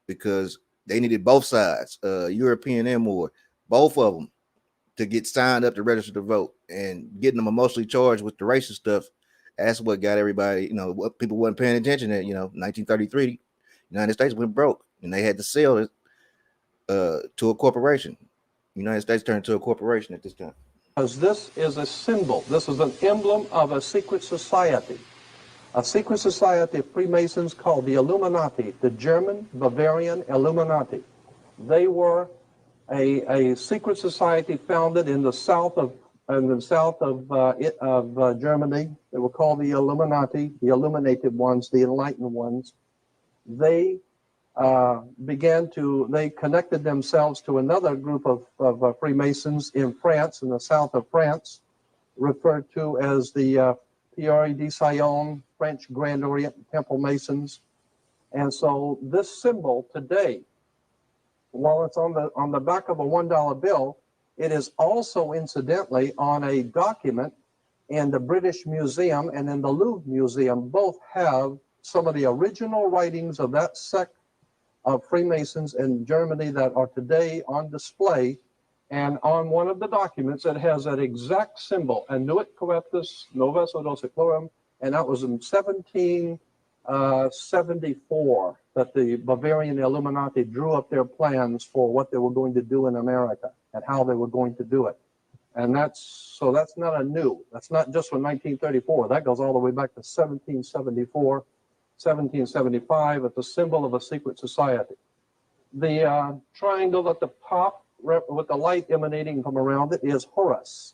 Speaker 1: because they needed both sides, European and more, both of them, to get signed up to register to vote, and getting them emotionally charged with the racist stuff. That's what got everybody, what people wasn't paying attention at, 1933, the United States went broke and they had to sell it to a corporation. The United States turned to a corporation at this time.
Speaker 10: Because this is a symbol, this is an emblem of a secret society. A secret society of Freemasons called the Illuminati, the German Bavarian Illuminati. They were a secret society founded in the south of Germany. They were called the Illuminati, the illuminated ones, the enlightened ones. They they connected themselves to another group of Freemasons in France, in the south of France, referred to as the Pierre de Sion, French Grand Orient Temple Masons. And so this symbol today, while it's on the back of a $1 bill, it is also incidentally on a document in the British Museum and in the Louvre Museum. Both have some of the original writings of that sect of Freemasons in Germany that are today on display. And on one of the documents, it has that exact symbol, Annuit coeptus, Novus ordo seclorum, and that was in 17 74 that the Bavarian Illuminati drew up their plans for what they were going to do in America and how they were going to do it. And that's not a new. That's not just from 1934. That goes all the way back to 1774, 1775. It's a symbol of a secret society. The triangle at the top with the light emanating from around it is Horus,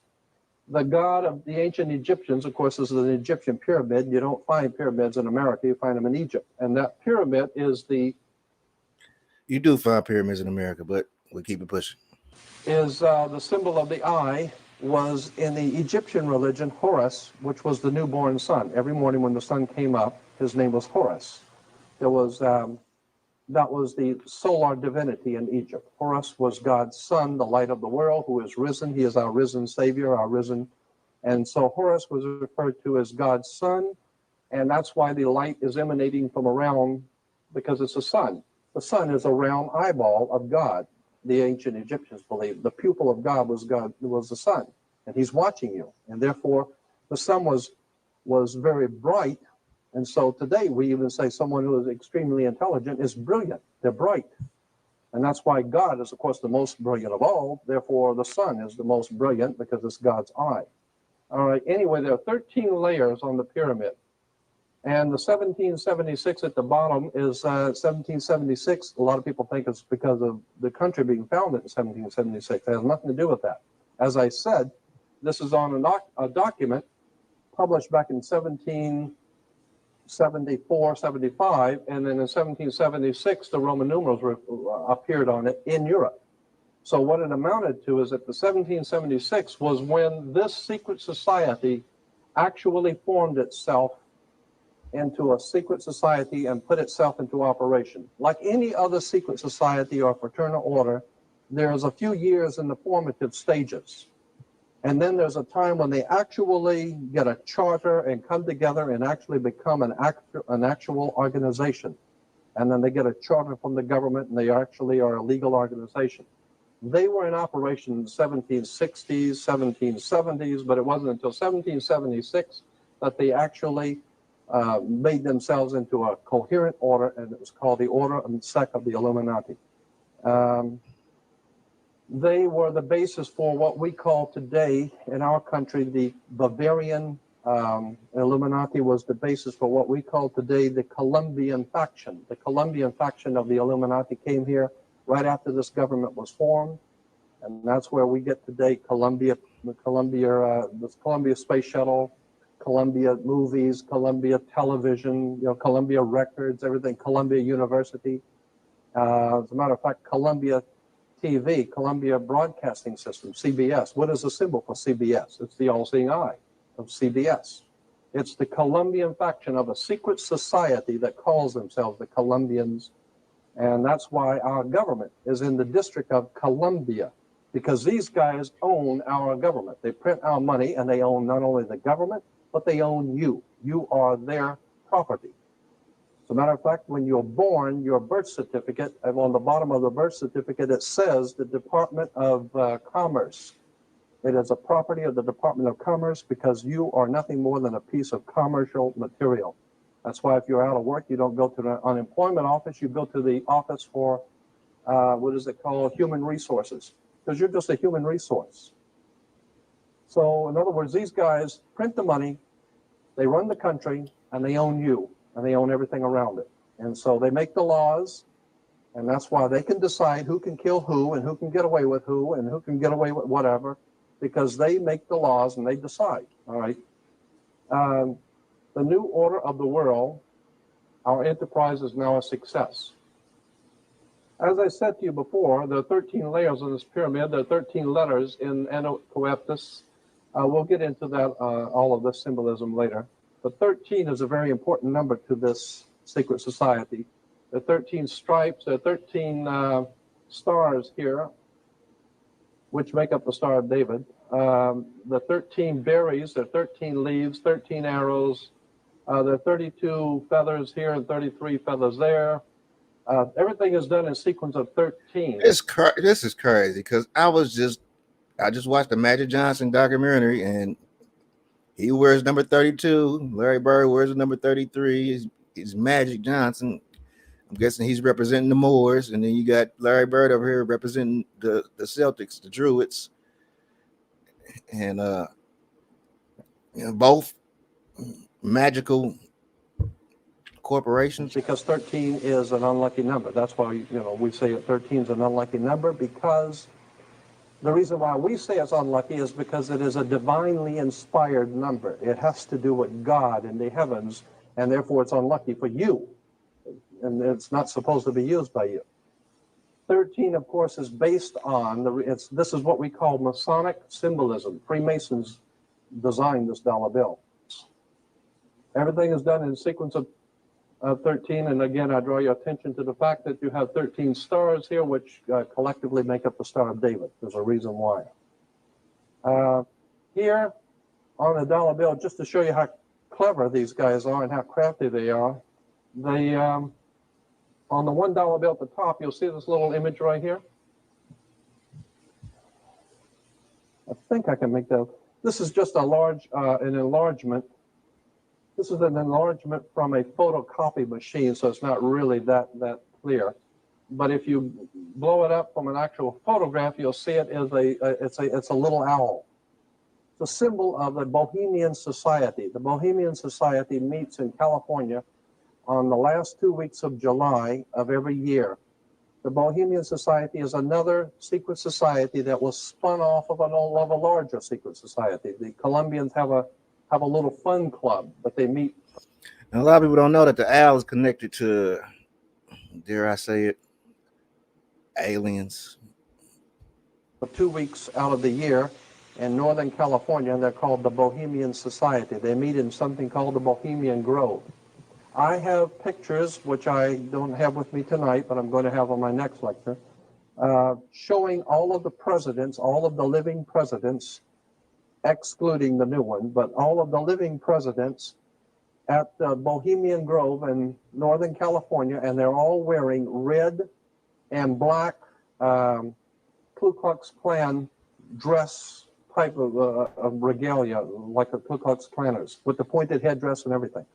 Speaker 10: the god of the ancient Egyptians. Of course, this is an Egyptian pyramid. You don't find pyramids in America. You find them in Egypt. And that pyramid is the...
Speaker 1: You do find pyramids in America, but we'll keep it pushing.
Speaker 10: Is the symbol of the eye was in the Egyptian religion, Horus, which was the newborn sun. Every morning when the sun came up, his name was Horus. There was... that was the solar divinity in Egypt. Horus was God's son, the light of the world, who is risen. He is our risen Savior, our risen. And so Horus was referred to as God's son, and that's why the light is emanating from around, because it's the sun. The sun is a round eyeball of God. The ancient Egyptians believed the pupil of God was the sun, and he's watching you. And therefore, the sun was very bright. And so today we even say someone who is extremely intelligent is brilliant. They're bright. And that's why God is, of course, the most brilliant of all. Therefore, the sun is the most brilliant because it's God's eye. All right. Anyway, there are 13 layers on the pyramid. And the 1776 at the bottom is 1776. A lot of people think it's because of the country being founded in 1776. It has nothing to do with that. As I said, this is on a document published back in 1774, 75, and then in 1776, the Roman numerals appeared on it in Europe. So what it amounted to is that the 1776 was when this secret society actually formed itself into a secret society and put itself into operation. Like any other secret society or fraternal order, there's a few years in the formative stages. And then there's a time when they actually get a charter and come together and actually become an actual organization. And then they get a charter from the government and they actually are a legal organization. They were in operation in the 1760s, 1770s, but it wasn't until 1776 that they actually made themselves into a coherent order, and it was called the Order and Sect of the Illuminati. They were the basis for what we call today in our country the Bavarian Illuminati was the basis for what we call today the Colombian faction. The Colombian faction of the Illuminati came here right after this government was formed, and that's where we get today Columbia Space Shuttle, Columbia Movies, Columbia Television, Columbia Records, everything, Columbia University. As a matter of fact, Columbia TV, Columbia Broadcasting System, CBS. What is the symbol for CBS? It's the all-seeing eye of CBS. It's the Colombian faction of a secret society that calls themselves the Colombians. And that's why our government is in the District of Columbia, because these guys own our government. They print our money, and they own not only the government, but they own you. You are their property. As a matter of fact, when you're born, your birth certificate, and on the bottom of the birth certificate, it says the Department of Commerce. It is a property of the Department of Commerce because you are nothing more than a piece of commercial material. That's why if you're out of work, you don't go to the unemployment office, you go to the office for, what is it called, human resources, because you're just a human resource. So in other words, these guys print the money, they run the country, and they own you. And they own everything around it. And so they make the laws, and that's why they can decide who can kill who and who can get away with who and who can get away with whatever, because they make the laws and they decide, all right? The new order of the world, our enterprise is now a success. As I said to you before, there are 13 layers in this pyramid. There are 13 letters in Enocoeptus. We'll get into that, all of this symbolism later. But 13 is a very important number to this secret society. There are 13 stripes, there are 13 stars here, which make up the Star of David. The 13 berries, there are 13 leaves, 13 arrows. There are 32 feathers here and 33 feathers there. Everything is done in sequence of 13.
Speaker 1: This is crazy because I just watched the Magic Johnson documentary, and he wears number 32. Larry Bird wears number 33. is Magic Johnson. I'm guessing he's representing the Moors, and then you got Larry Bird over here representing the Celtics, the Druids, and both magical corporations.
Speaker 10: Because 13 is an unlucky number. That's why we say 13 is an unlucky number, because the reason why we say it's unlucky is because it is a divinely inspired number. It has to do with God in the heavens, and therefore it's unlucky for you. And it's not supposed to be used by you. 13, of course, is based on, this is what we call Masonic symbolism. Freemasons designed this dollar bill. Everything is done in sequence of 13, and again, I draw your attention to the fact that you have 13 stars here, which collectively make up the Star of David. There's a reason why. Here on the dollar bill, just to show you how clever these guys are and how crafty they are, they, on the $1 bill at the top, you'll see this little image right here. I think I can make that. This is just an enlargement. This is an enlargement from a photocopy machine, so it's not really that clear. But if you blow it up from an actual photograph, you'll see it as it's a little owl. It's a symbol of the Bohemian Society. The Bohemian Society meets in California on the last 2 weeks of July of every year. The Bohemian Society is another secret society that was spun off of a larger secret society. The Colombians have a little fun club, but they meet.
Speaker 1: And a lot of people don't know that the owl is connected to, dare I say it, aliens.
Speaker 10: 2 weeks out of the year in Northern California, and they're called the Bohemian Society. They meet in something called the Bohemian Grove. I have pictures, which I don't have with me tonight, but I'm going to have on my next lecture, showing all of the presidents, all of the living presidents, excluding the new one, but all of the living presidents at the Bohemian Grove in Northern California, and they're all wearing red and black Ku Klux Klan dress type of regalia, like the Ku Klux Klanners, with the pointed headdress and everything.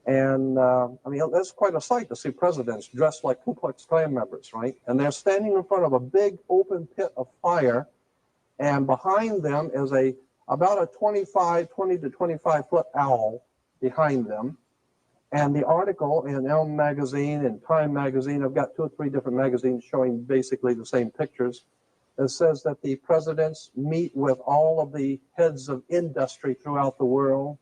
Speaker 10: And I mean, that's quite a sight to see presidents dressed like Ku Klux Klan members, right? And they're standing in front of a big open pit of fire, and behind them is about a 20 to 25 foot owl behind them. And the article in Elm magazine and Time magazine, I've got 2 or 3 different magazines showing basically the same pictures. It says that the presidents meet with all of the heads of industry throughout the world,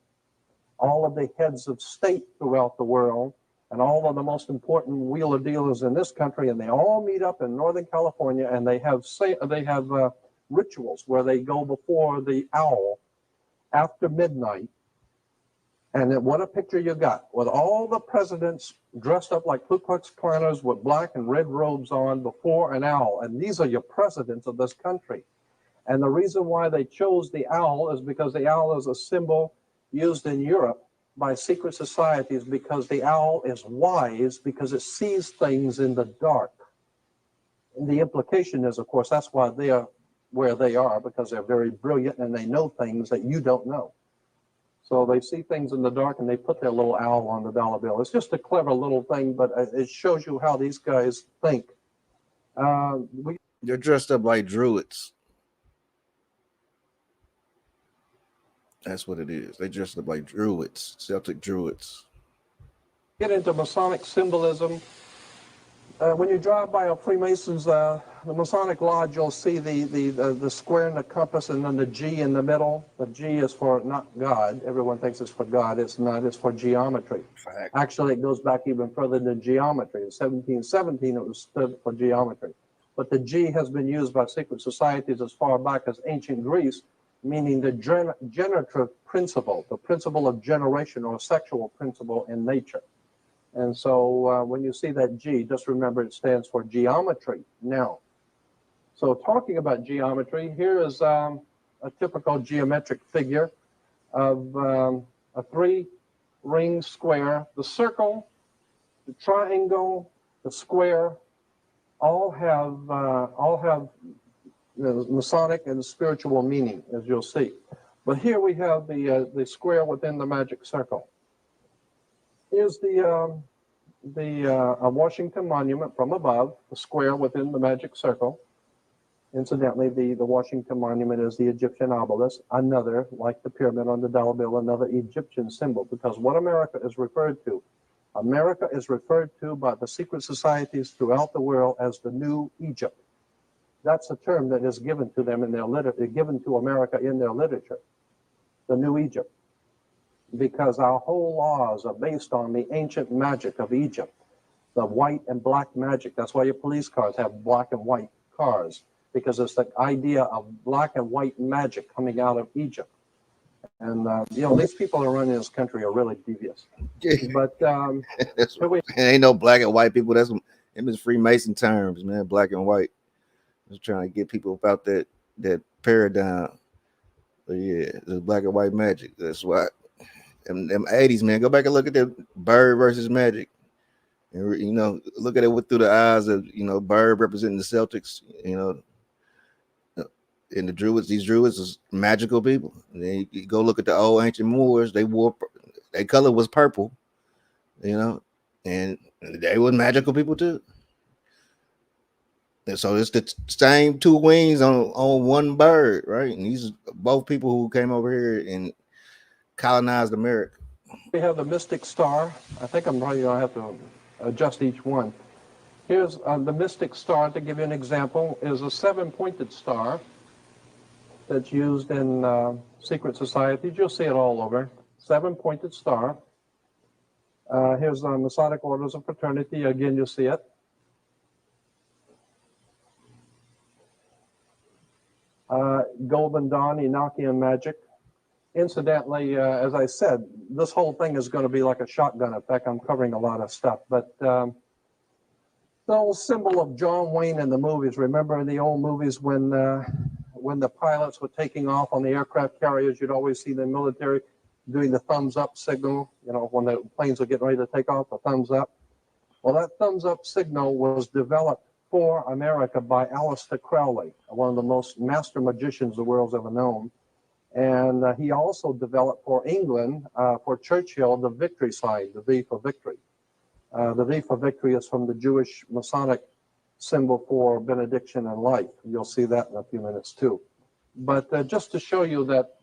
Speaker 10: all of the heads of state throughout the world, and all of the most important wheeler dealers in this country, and they all meet up in Northern California, and they have rituals where they go before the owl after midnight. And then what a picture you got, with all the presidents dressed up like Ku Klux Klanners with black and red robes on before an owl. And these are your presidents of this country. And the reason why they chose the owl is because the owl is a symbol used in Europe by secret societies, because the owl is wise, because it sees things in the dark. And the implication is, of course, that's why they are where they are, because they're very brilliant and they know things that you don't know. So they see things in the dark and they put their little owl on the dollar bill. It's just a clever little thing, but it shows you how these guys think.
Speaker 1: They're dressed up like druids. That's what it is. They dressed up like druids, Celtic druids.
Speaker 10: Get into Masonic symbolism. When you drive by a Freemasons, the Masonic Lodge, you'll see the square and the compass, and then the G in the middle. The G is for not God. Everyone thinks it's for God. It's not. It's for geometry.
Speaker 1: Fact.
Speaker 10: Actually, it goes back even further than geometry. In 1717, it was stood for geometry. But the G has been used by secret societies as far back as ancient Greece, meaning the generative principle, the principle of generation or sexual principle in nature. And so when you see that G, just remember it stands for geometry. Now, so talking about geometry, here is a typical geometric figure of a 3-ring square. The circle, the triangle, the square, all have Masonic and spiritual meaning, as you'll see. But here we have the square within the magic circle. Here's the Washington Monument from above, the square within the magic circle. Incidentally, the Washington Monument is the Egyptian obelisk, another, like the pyramid on the dollar bill, another Egyptian symbol, because what America is referred to by the secret societies throughout the world as the New Egypt. That's a term that is given to them in their given to America in their literature, the New Egypt, because our whole laws are based on the ancient magic of Egypt, the white and black magic. That's why your police cars have black and white cars, because it's the idea of black and white magic coming out of Egypt. And, these people who are running this country are really devious. But
Speaker 1: ain't no black and white people. That's them is Freemason terms, man. Black and white. Just trying to get people about that paradigm. But yeah, the black and white magic. That's why them 80s, man. Go back and look at the Bird versus Magic. And look at it through the eyes of Bird representing the Celtics, and the Druids. These Druids is magical people. And then you go look at the old ancient Moors. Their color was purple, and they were magical people too. And so it's the same two wings on one bird, right? And these are both people who came over here and colonized America.
Speaker 10: We have the mystic star. I think I'm probably going to have to adjust each one. Here's the mystic star, to give you an example, is a 7-pointed star that's used in secret societies. You'll see it all over. 7-pointed star. Here's the Masonic Orders of Fraternity. Again, you'll see it. Golden Dawn, Enochian magic. Incidentally, as I said, this whole thing is going to be like a shotgun effect. I'm covering a lot of stuff, but the old symbol of John Wayne in the movies. Remember in the old movies when the pilots were taking off on the aircraft carriers, you'd always see the military doing the thumbs up signal. When the planes were getting ready to take off, the thumbs up. Well, that thumbs up signal was developed for America by Aleister Crowley, one of the most master magicians the world's ever known. And he also developed for England, for Churchill, the victory sign, the V for victory. The V for victory is from the Jewish Masonic symbol for benediction and life. You'll see that in a few minutes too. But just to show you that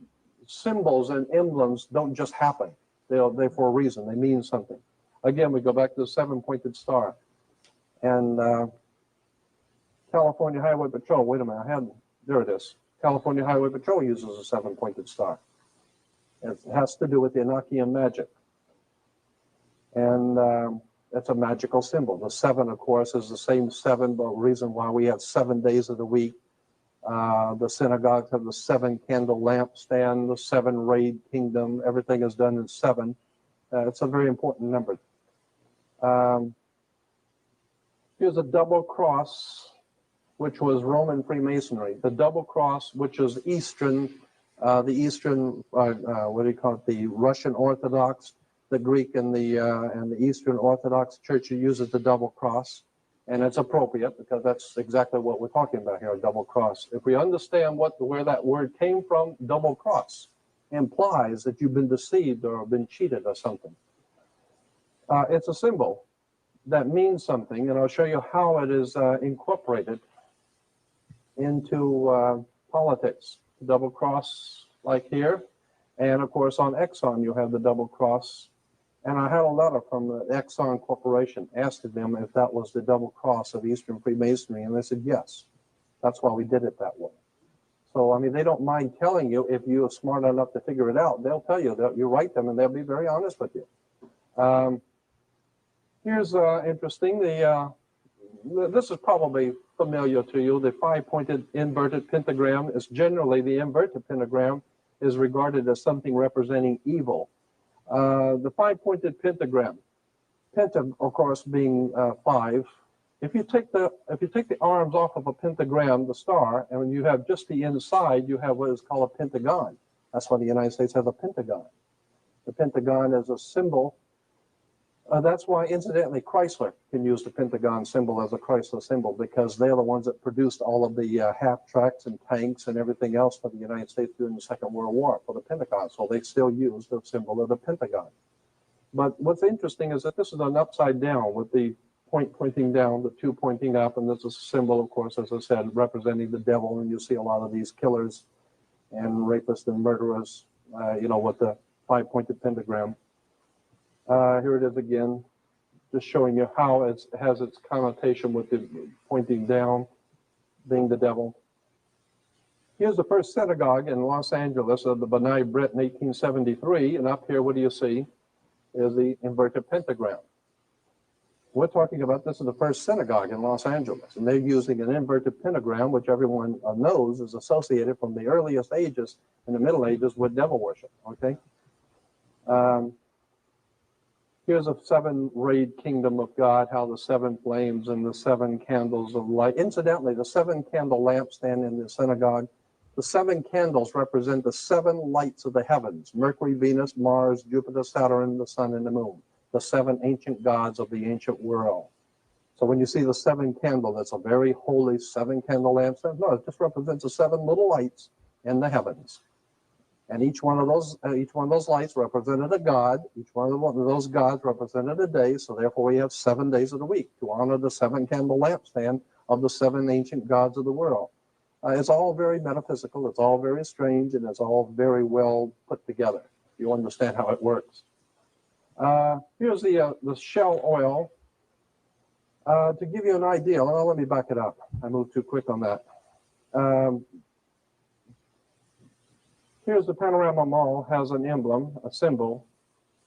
Speaker 10: symbols and emblems don't just happen. They're for a reason. They mean something. Again, we go back to the 7-pointed star. And California Highway Patrol, wait a minute, there it is. California Highway Patrol uses a 7-pointed star. It has to do with the Enochian magic. And it's a magical symbol. The 7, of course, is the same 7, but reason why we have 7 days of the week. The synagogues have the 7-candle lampstand, the 7-rayed kingdom. Everything is done in 7. It's a very important number. Here's a double cross, which was Roman Freemasonry. The double cross, which is Eastern, what do you call it? The Russian Orthodox, the Greek, and the Eastern Orthodox Church uses the double cross, and it's appropriate because that's exactly what we're talking about here, a double cross. If we understand where that word came from, double cross implies that you've been deceived or been cheated or something. It's a symbol that means something, and I'll show you how it is incorporated into politics. Double cross like here, and of course on Exxon you have the double cross. And I had a letter from the Exxon Corporation asking them if that was the double cross of Eastern Freemasonry, and they said yes. That's why we did it that way. So, I mean, they don't mind telling you if you're smart enough to figure it out. They'll tell you that you write them, and they'll be very honest with you. Here's interesting. This is probably familiar to you. The 5-pointed inverted pentagram is generally, the inverted pentagram is regarded as something representing evil. The 5-pointed pentagram, penta, of course, being 5. If you take the arms off of a pentagram, the star, and when you have just the inside, you have what is called a pentagon. That's why the United States has a pentagon. The pentagon is a symbol. That's why, incidentally, Chrysler can use the pentagon symbol as a Chrysler symbol, because they're the ones that produced all of the half-tracks and tanks and everything else for the United States during the Second World War for the Pentagon. So they still use the symbol of the pentagon. But what's interesting is that this is an upside down with the point pointing down, the two pointing up, and this is a symbol, of course, as I said, representing the devil. And you see a lot of these killers and rapists and murderers, with the five-pointed pentagram. Here it is again, just showing you how it has its connotation with the pointing down being the devil. Here's the first synagogue in Los Angeles of the B'nai B'rith in 1873, and up here, what do you see? Is the inverted pentagram. We're talking about this is the first synagogue in Los Angeles, and they're using an inverted pentagram, which everyone knows is associated from the earliest ages in the Middle Ages with devil worship. Okay. Here's a seven-rayed kingdom of God, how the seven flames and the seven candles of light. Incidentally, the seven-candle lampstand in the synagogue, the seven candles represent the seven lights of the heavens: Mercury, Venus, Mars, Jupiter, Saturn, the sun, and the moon, the seven ancient gods of the ancient world. So when you see the seven candle, that's a very holy seven-candle lampstand. No, it just represents the seven little lights in the heavens. And each one of those lights represented a god. Each one of those gods represented a day. So therefore, we have 7 days of the week to honor the seven-candle lampstand of the seven ancient gods of the world. It's all very metaphysical. It's all very strange, and it's all very well put together. You understand how it works. Here's the shell oil. To give you an idea, well, let me back it up. I moved too quick on that. Here's the Panorama Mall, has an emblem, a symbol,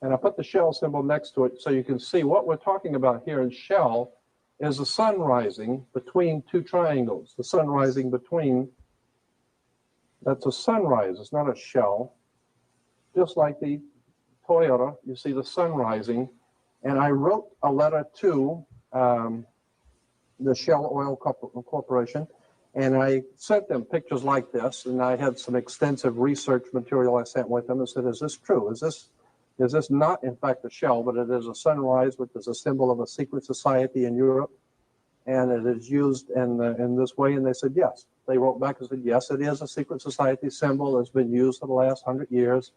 Speaker 10: and I put the shell symbol next to it so you can see what we're talking about here in shell is the sun rising between two triangles. The sun rising between, that's a sunrise, it's not a shell. Just like the Toyota, you see the sun rising. And I wrote a letter to the Shell Oil Corporation, and I sent them pictures like this, and I had some extensive research material I sent with them and said, is this true? Is this not, in fact, a shell, but it is a sunrise, which is a symbol of a secret society in Europe, and it is used in this way? And they said, yes. They wrote back and said, yes, it is a secret society symbol. It's been used for the last 100 years.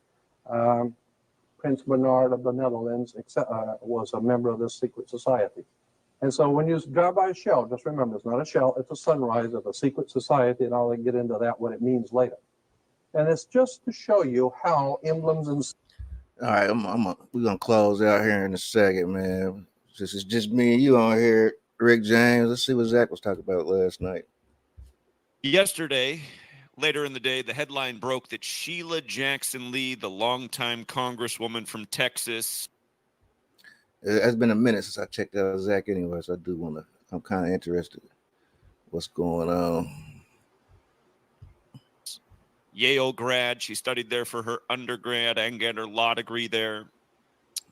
Speaker 10: Prince Bernard of the Netherlands was a member of this secret society. And so when you drive by a shell, just remember, it's not a shell, it's a sunrise of a secret society, and I'll get into that, what it means later. And it's just to show you how emblems and...
Speaker 1: All right, we're going to close out here in a second, man. This is just me and you on here, Rick James. Let's see what Zach was talking about last night.
Speaker 11: Yesterday, later in the day, the headline broke that Sheila Jackson Lee, the longtime congresswoman from Texas...
Speaker 1: It's been a minute since I checked out Zach anyway, so I'm kind of interested what's going on.
Speaker 11: Yale grad. She studied there for her undergrad and got her law degree there.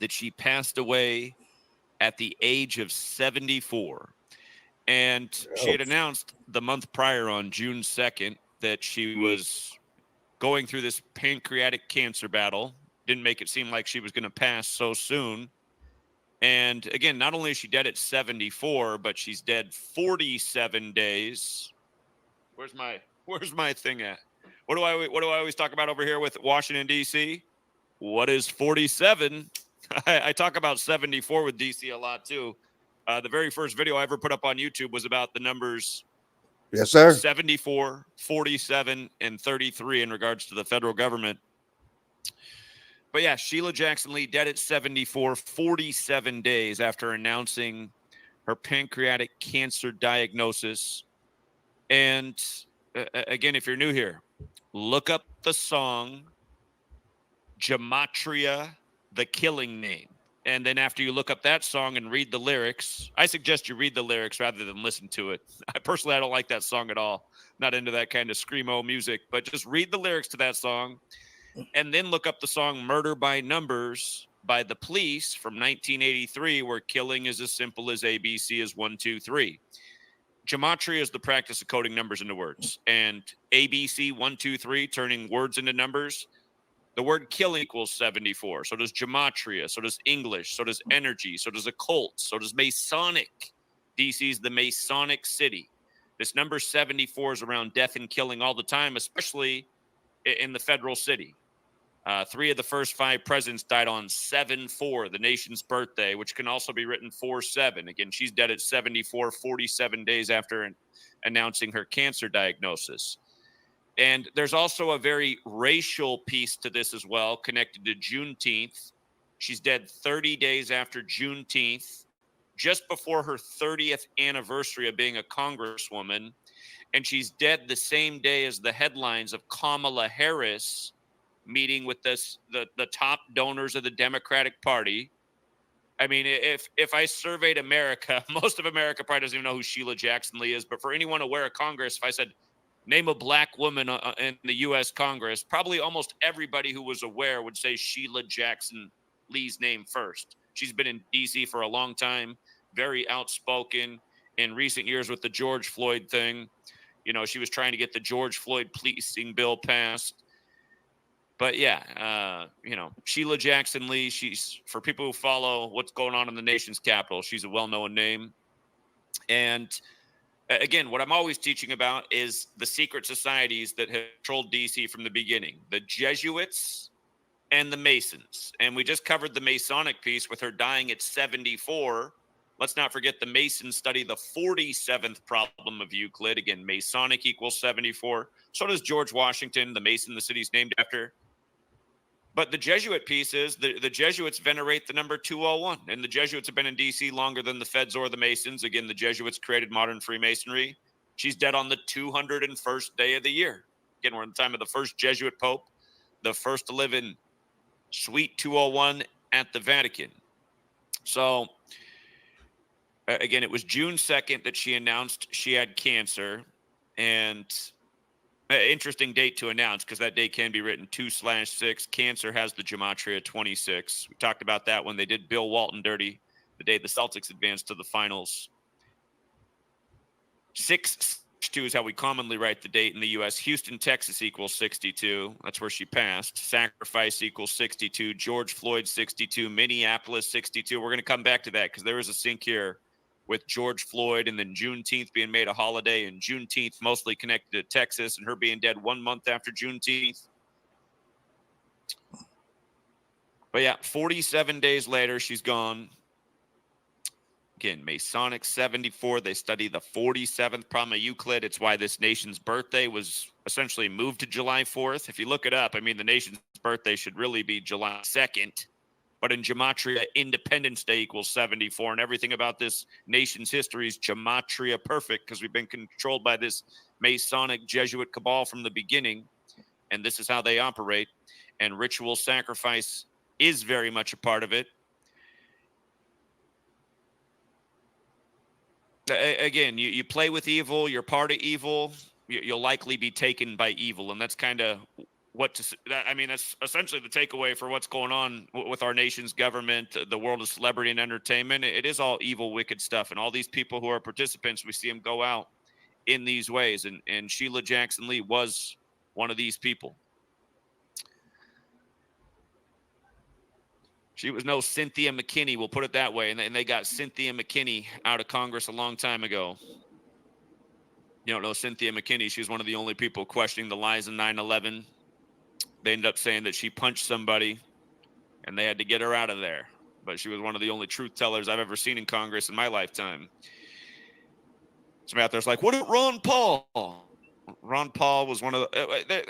Speaker 11: That she passed away at the age of 74. And she had announced the month prior on June 2nd that she was going through this pancreatic cancer battle. Didn't make it seem like she was going to pass so soon. And again, not only is she dead at 74, but she's dead 47 days. Where's my thing at? What do I always talk about over here with Washington, D.C.? What is 47? I talk about 74 with D.C. a lot, too. The very first video I ever put up on YouTube was about the numbers.
Speaker 1: Yes, sir.
Speaker 11: 74, 47, and 33 in regards to the federal government. But yeah, Sheila Jackson Lee dead at 74, 47 days after announcing her pancreatic cancer diagnosis. And again, if you're new here, look up the song Gematria, the Killing Name. And then after you look up that song and read the lyrics, I suggest you read the lyrics rather than listen to it. I don't like that song at all. Not into that kind of screamo music, but just read the lyrics to that song. And then look up the song Murder by Numbers by The Police from 1983, where killing is as simple as ABC is 1, 2, 3. Gematria is the practice of coding numbers into words. And ABC, 1, 2, 3, turning words into numbers. The word killing equals 74. So does gematria. So does English. So does energy. So does occult. So does Masonic. DC is the Masonic city. This number 74 is around death and killing all the time, especially in the federal city. 3 of the first 5 presidents died on 7/4, the nation's birthday, which can also be written 4/7. Again, she's dead at 74, 47 days after announcing her cancer diagnosis. And there's also a very racial piece to this as well, connected to Juneteenth. She's dead 30 days after Juneteenth, just before her 30th anniversary of being a congresswoman. And she's dead the same day as the headlines of Kamala Harris meeting with the top donors of the Democratic Party. I mean, if I surveyed America, most of America probably doesn't even know who Sheila Jackson Lee is. But for anyone aware of Congress, if I said, name a black woman in the U.S. Congress, probably almost everybody who was aware would say Sheila Jackson Lee's name first. She's been in D.C. for a long time, very outspoken. In recent years with the George Floyd thing, she was trying to get the George Floyd policing bill passed. But yeah, Sheila Jackson Lee, she's, for people who follow what's going on in the nation's capital, she's a well-known name. And again, what I'm always teaching about is the secret societies that have controlled DC from the beginning, the Jesuits and the Masons. And we just covered the Masonic piece with her dying at 74. Let's not forget the Masons study the 47th problem of Euclid. Again, Masonic equals 74. So does George Washington, the Mason the city's named after. But the Jesuit piece is the Jesuits venerate the number 201, and the Jesuits have been in D.C. longer than the Feds or the Masons. Again, the Jesuits created modern Freemasonry. She's dead on the 201st day of the year. Again, we're in the time of the first Jesuit Pope, the first to live in Suite 201 at the Vatican. So, again, it was June 2nd that she announced she had cancer, and interesting date to announce because that date can be written 2/6. Cancer has the gematria 26. We talked about that when they did Bill Walton dirty the day the Celtics advanced to the finals. 6/2 is how we commonly write the date in the U.S. Houston, Texas equals 62. That's where she passed. Sacrifice equals 62. George Floyd 62. Minneapolis 62. We're going to come back to that because there is a sync here with George Floyd and then Juneteenth being made a holiday, and Juneteenth mostly connected to Texas and her being dead 1 month after Juneteenth. But yeah, 47 days later, she's gone. Again, Masonic 74. They study the 47th problem of Euclid. It's why this nation's birthday was essentially moved to July 4th. If you look it up, I mean, the nation's birthday should really be July 2nd. But in gematria, Independence Day equals 74, and everything about this nation's history is gematria perfect because we've been controlled by this Masonic Jesuit cabal from the beginning, and this is how they operate. And ritual sacrifice is very much a part of it. Again, you play with evil, you're part of evil, you'll likely be taken by evil, and that's kind of that's essentially the takeaway for what's going on with our nation's government, the world of celebrity and entertainment. It is all evil, wicked stuff. And all these people who are participants, we see them go out in these ways. And Sheila Jackson Lee was one of these people. She was no Cynthia McKinney, we'll put it that way. And they got Cynthia McKinney out of Congress a long time ago. You don't know Cynthia McKinney. She was one of the only people questioning the lies in 9/11. They ended up saying that she punched somebody and they had to get her out of there. But she was one of the only truth tellers I've ever seen in Congress in my lifetime. Somebody out there's like, what about Ron Paul? Ron Paul was one of the,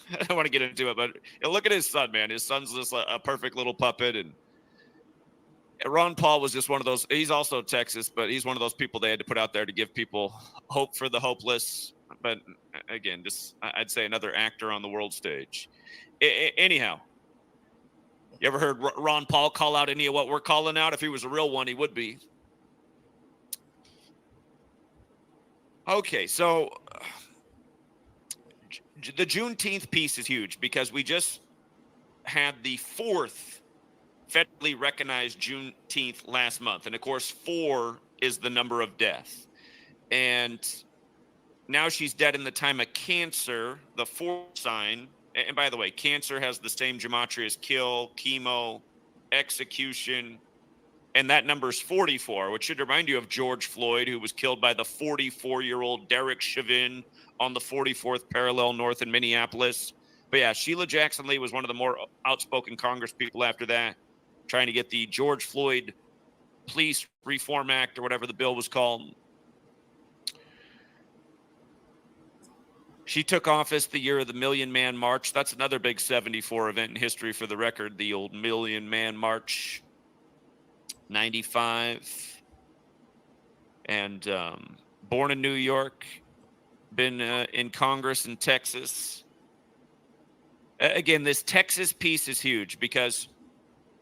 Speaker 11: I don't want to get into it, but look at his son, man. His son's just a perfect little puppet. And Ron Paul was just one of those, he's also Texas, but he's one of those people they had to put out there to give people hope for the hopeless. But again, just I'd say another actor on the world stage. Anyhow, you ever heard Ron Paul call out any of what we're calling out? If he was a real one, he would be. Okay, so the Juneteenth piece is huge because we just had the 4th federally recognized Juneteenth last month. And of course, 4 is the number of death. And now she's dead in the time of cancer, the 4th sign. And by the way, cancer has the same gematria as kill, chemo, execution. And that number is 44, which should remind you of George Floyd, who was killed by the 44-year-old Derek Chauvin on the 44th parallel north in Minneapolis. But yeah, Sheila Jackson Lee was one of the more outspoken Congress people after that, trying to get the George Floyd Police Reform Act or whatever the bill was called. She took office the year of the Million Man March. That's another big 74 event in history for the record, the old Million Man March, 95. And born in New York, been in Congress in Texas. Again, this Texas piece is huge because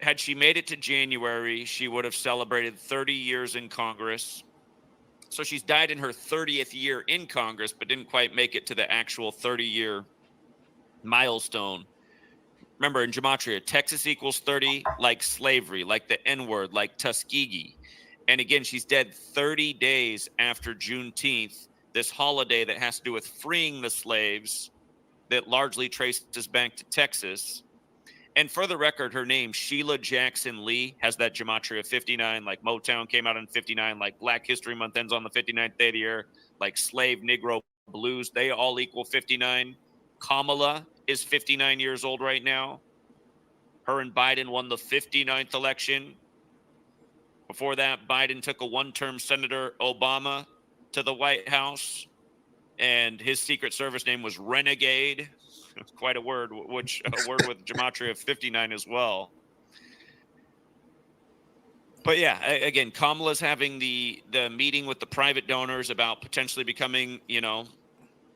Speaker 11: had she made it to January, she would have celebrated 30 years in Congress. So she's died in her 30th year in Congress, but didn't quite make it to the actual 30-year milestone. Remember, in gematria, Texas equals 30, like slavery, like the N-word, like Tuskegee. And again, she's dead 30 days after Juneteenth, this holiday that has to do with freeing the slaves that largely traces back to Texas. And for the record, her name, Sheila Jackson Lee, has that gematria of 59, like Motown came out in 59, like Black History Month ends on the 59th day of the year, like slave, Negro, blues, they all equal 59. Kamala is 59 years old right now. Her and Biden won the 59th election. Before that, Biden took a one-term Senator Obama to the White House, and his Secret Service name was Renegade. Quite a word, which a word with gematria of 59 as well. But yeah, again, Kamala's having the meeting with the private donors about potentially becoming,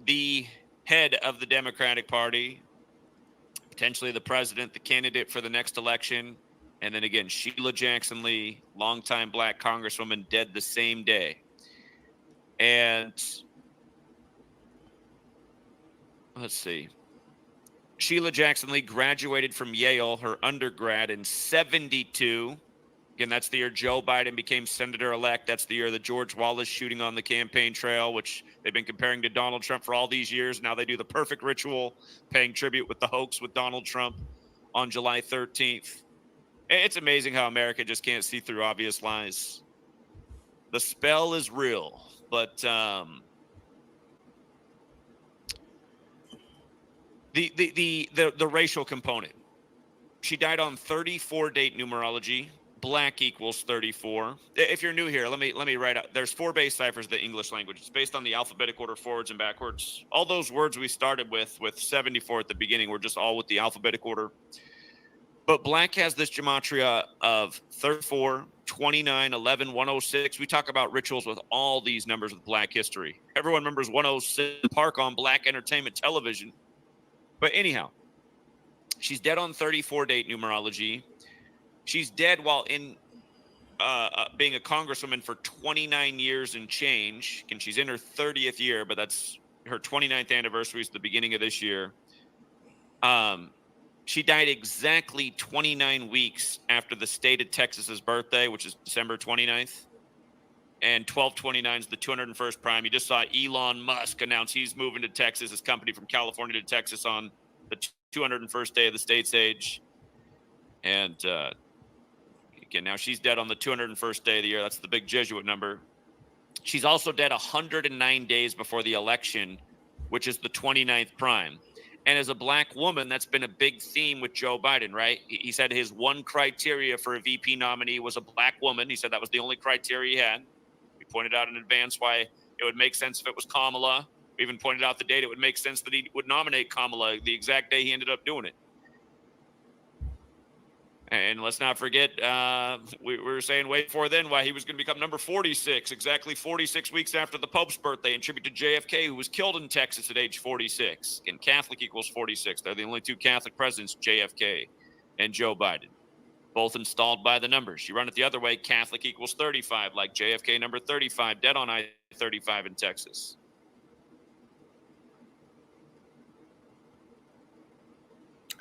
Speaker 11: the head of the Democratic Party, potentially the president, the candidate for the next election. And then again, Sheila Jackson Lee, longtime Black Congresswoman, dead the same day. And let's see. Sheila Jackson Lee graduated from Yale, her undergrad, in 72. Again, that's the year Joe Biden became senator-elect. That's the year of the George Wallace shooting on the campaign trail, which they've been comparing to Donald Trump for all these years. Now they do the perfect ritual, paying tribute with the hoax with Donald Trump on July 13th. It's amazing how America just can't see through obvious lies. The spell is real, but the racial component. She died on 34 date numerology. Black equals 34. If you're new here, let me write out. There's 4 base ciphers of the English language. It's based on the alphabetic order forwards and backwards. All those words we started with 74 at the beginning were just all with the alphabetic order. But black has this gematria of 34, 29, 11, 106. We talk about rituals with all these numbers with Black history. Everyone remembers 106 Park on Black Entertainment Television. But anyhow, she's dead on 34 date numerology. She's dead while in being a congresswoman for 29 years and change. And she's in her 30th year, but that's her 29th anniversary is the beginning of this year. She died exactly 29 weeks after the state of Texas's birthday, which is December 29th. And 1229 is the 201st prime. You just saw Elon Musk announce he's moving to Texas, his company from California to Texas on the 201st day of the state's age. And again, now she's dead on the 201st day of the year. That's the big Jesuit number. She's also dead 109 days before the election, which is the 29th prime. And as a Black woman, that's been a big theme with Joe Biden, right? He said his one criteria for a VP nominee was a Black woman. He said that was the only criteria he had. We pointed out in advance why it would make sense if it was Kamala. We even pointed out the date it would make sense that he would nominate Kamala the exact day he ended up doing it. And let's not forget, we were saying way before then why he was going to become number 46, exactly 46 weeks after the Pope's birthday, in tribute to JFK, who was killed in Texas at age 46. And Catholic equals 46. They're the only 2 Catholic presidents, JFK and Joe Biden, both installed by the numbers. You run it the other way, Catholic equals 35, like JFK number 35, dead on I-35 in Texas.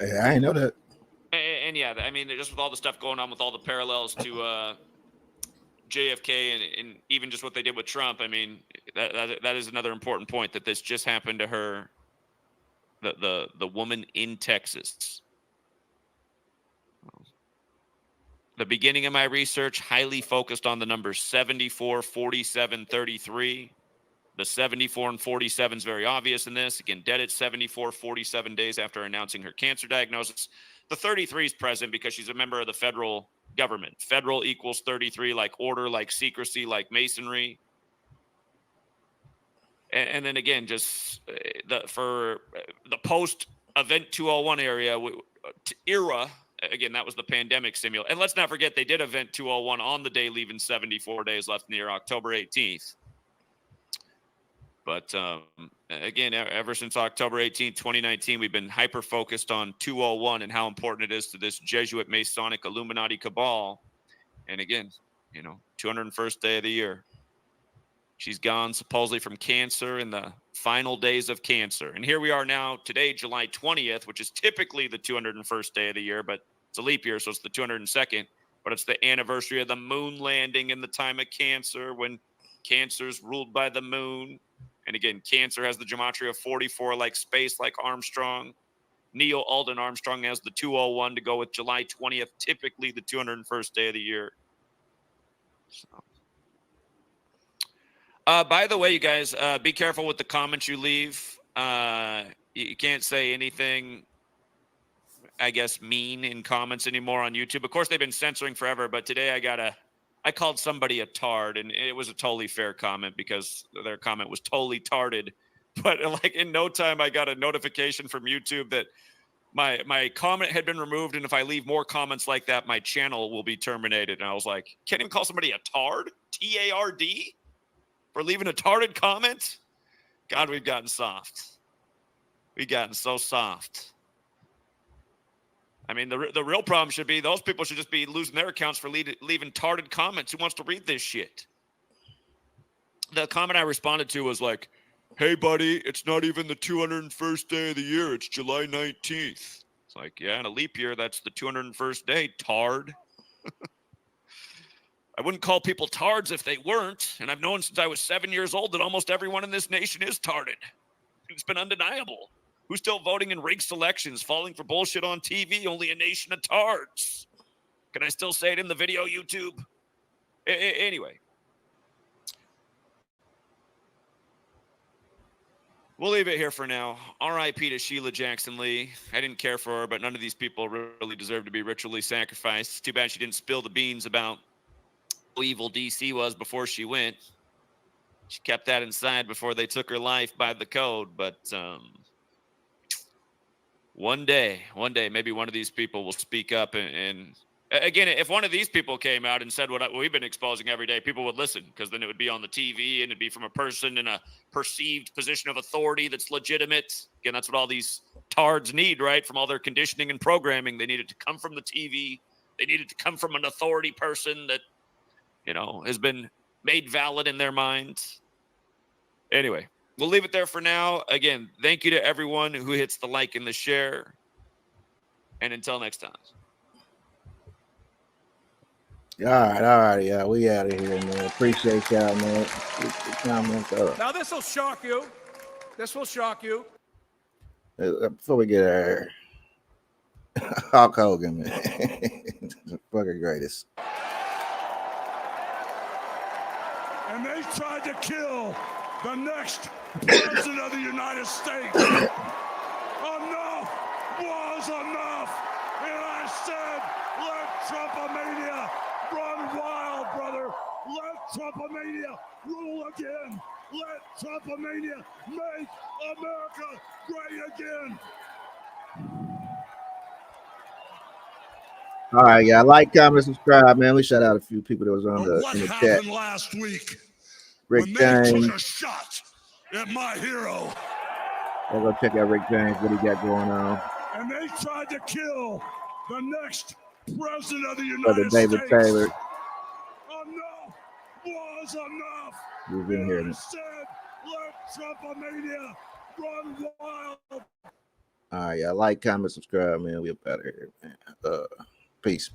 Speaker 1: Yeah, I didn't know that.
Speaker 11: And yeah, I mean, just with all the stuff going on with all the parallels to JFK and even just what they did with Trump, I mean, that is another important point, that this just happened to her, the woman in Texas. The beginning of my research highly focused on the numbers 74, 47, 33. The 74 and 47 is very obvious in this. Again, dead at 74, 47 days after announcing her cancer diagnosis. The 33 is present because she's a member of the federal government. Federal equals 33, like order, like secrecy, like masonry. And then again, just for the post-event 201 era, again, that was the pandemic simulation. And let's not forget, they did event 201 on the day leaving 74 days left in the year, October 18th. But again, ever since October 18th, 2019, we've been hyper-focused on 201 and how important it is to this Jesuit Masonic Illuminati cabal. And again, 201st day of the year. She's gone supposedly from cancer in the final days of cancer. And here we are now today, July 20th, which is typically the 201st day of the year, but it's a leap year, so it's the 202nd. But it's the anniversary of the moon landing in the time of Cancer, when Cancer's ruled by the moon. And again, Cancer has the gematria of 44, like space, like Armstrong. Neil Alden Armstrong has the 201 to go with July 20th, typically the 201st day of the year. So. By the way, you guys, be careful with the comments you leave. You can't say anything, I guess, mean in comments anymore on YouTube. Of course, they've been censoring forever, but today I called somebody a tard, and it was a totally fair comment because their comment was totally tarded. But like in no time, I got a notification from YouTube that my comment had been removed, and if I leave more comments like that, my channel will be terminated. And I was like, can't even call somebody a tard? T-A-R-D? For leaving a tarded comment? God, we've gotten soft. We've gotten so soft. I mean, the real problem should be those people should just be losing their accounts for leaving tarded comments. Who wants to read this shit? The comment I responded to was like, hey, buddy, it's not even the 201st day of the year. It's July 19th. It's like, yeah, in a leap year, that's the 201st day, tard. I wouldn't call people tards if they weren't. And I've known since I was 7 years old that almost everyone in this nation is tarded. It's been undeniable. Who's still voting in rigged selections, falling for bullshit on TV? Only a nation of tards. Can I still say it in the video, YouTube? Anyway. We'll leave it here for now. R.I.P. to Sheila Jackson Lee. I didn't care for her, but none of these people really deserve to be ritually sacrificed. It's too bad she didn't spill the beans about how evil DC was before she went. She kept that inside before they took her life by the code. But one day, maybe one of these people will speak up. And again, if one of these people came out and said what we've been exposing every day, people would listen, because then it would be on the TV and it'd be from a person in a perceived position of authority that's legitimate. Again, that's what all these tards need, right? From all their conditioning and programming, they needed to come from the TV. They needed to come from an authority person that, has been made valid in their minds. Anyway, we'll leave it there for now. Again, thank you to everyone who hits the like and the share. And until next time.
Speaker 1: All right, yeah, we out of here, man. Appreciate y'all, man.
Speaker 12: Now this will shock you.
Speaker 1: Before we get our Hulk Hogan, man, the fucking greatest.
Speaker 12: And they tried to kill the next president of the United States. Enough was enough. And I said, let Trumpomania run wild, brother. Let Trumpomania rule again. Let Trumpomania make America great again.
Speaker 1: All right, yeah, like, comment, subscribe, man. We shout out a few people that was on in the chat.
Speaker 12: What happened last week
Speaker 1: Rick
Speaker 12: when
Speaker 1: James.
Speaker 12: they took a shot at my hero?
Speaker 1: We'll go check out Rick James, what he got going on.
Speaker 12: And they tried to kill the next president of the United
Speaker 1: Brother David
Speaker 12: States.
Speaker 1: Taylor.
Speaker 12: Enough was enough.
Speaker 1: He's in here.
Speaker 12: I said, let Trumpomania run wild.
Speaker 1: All right, yeah, like, comment, subscribe, man. We up out of here, man. Peace.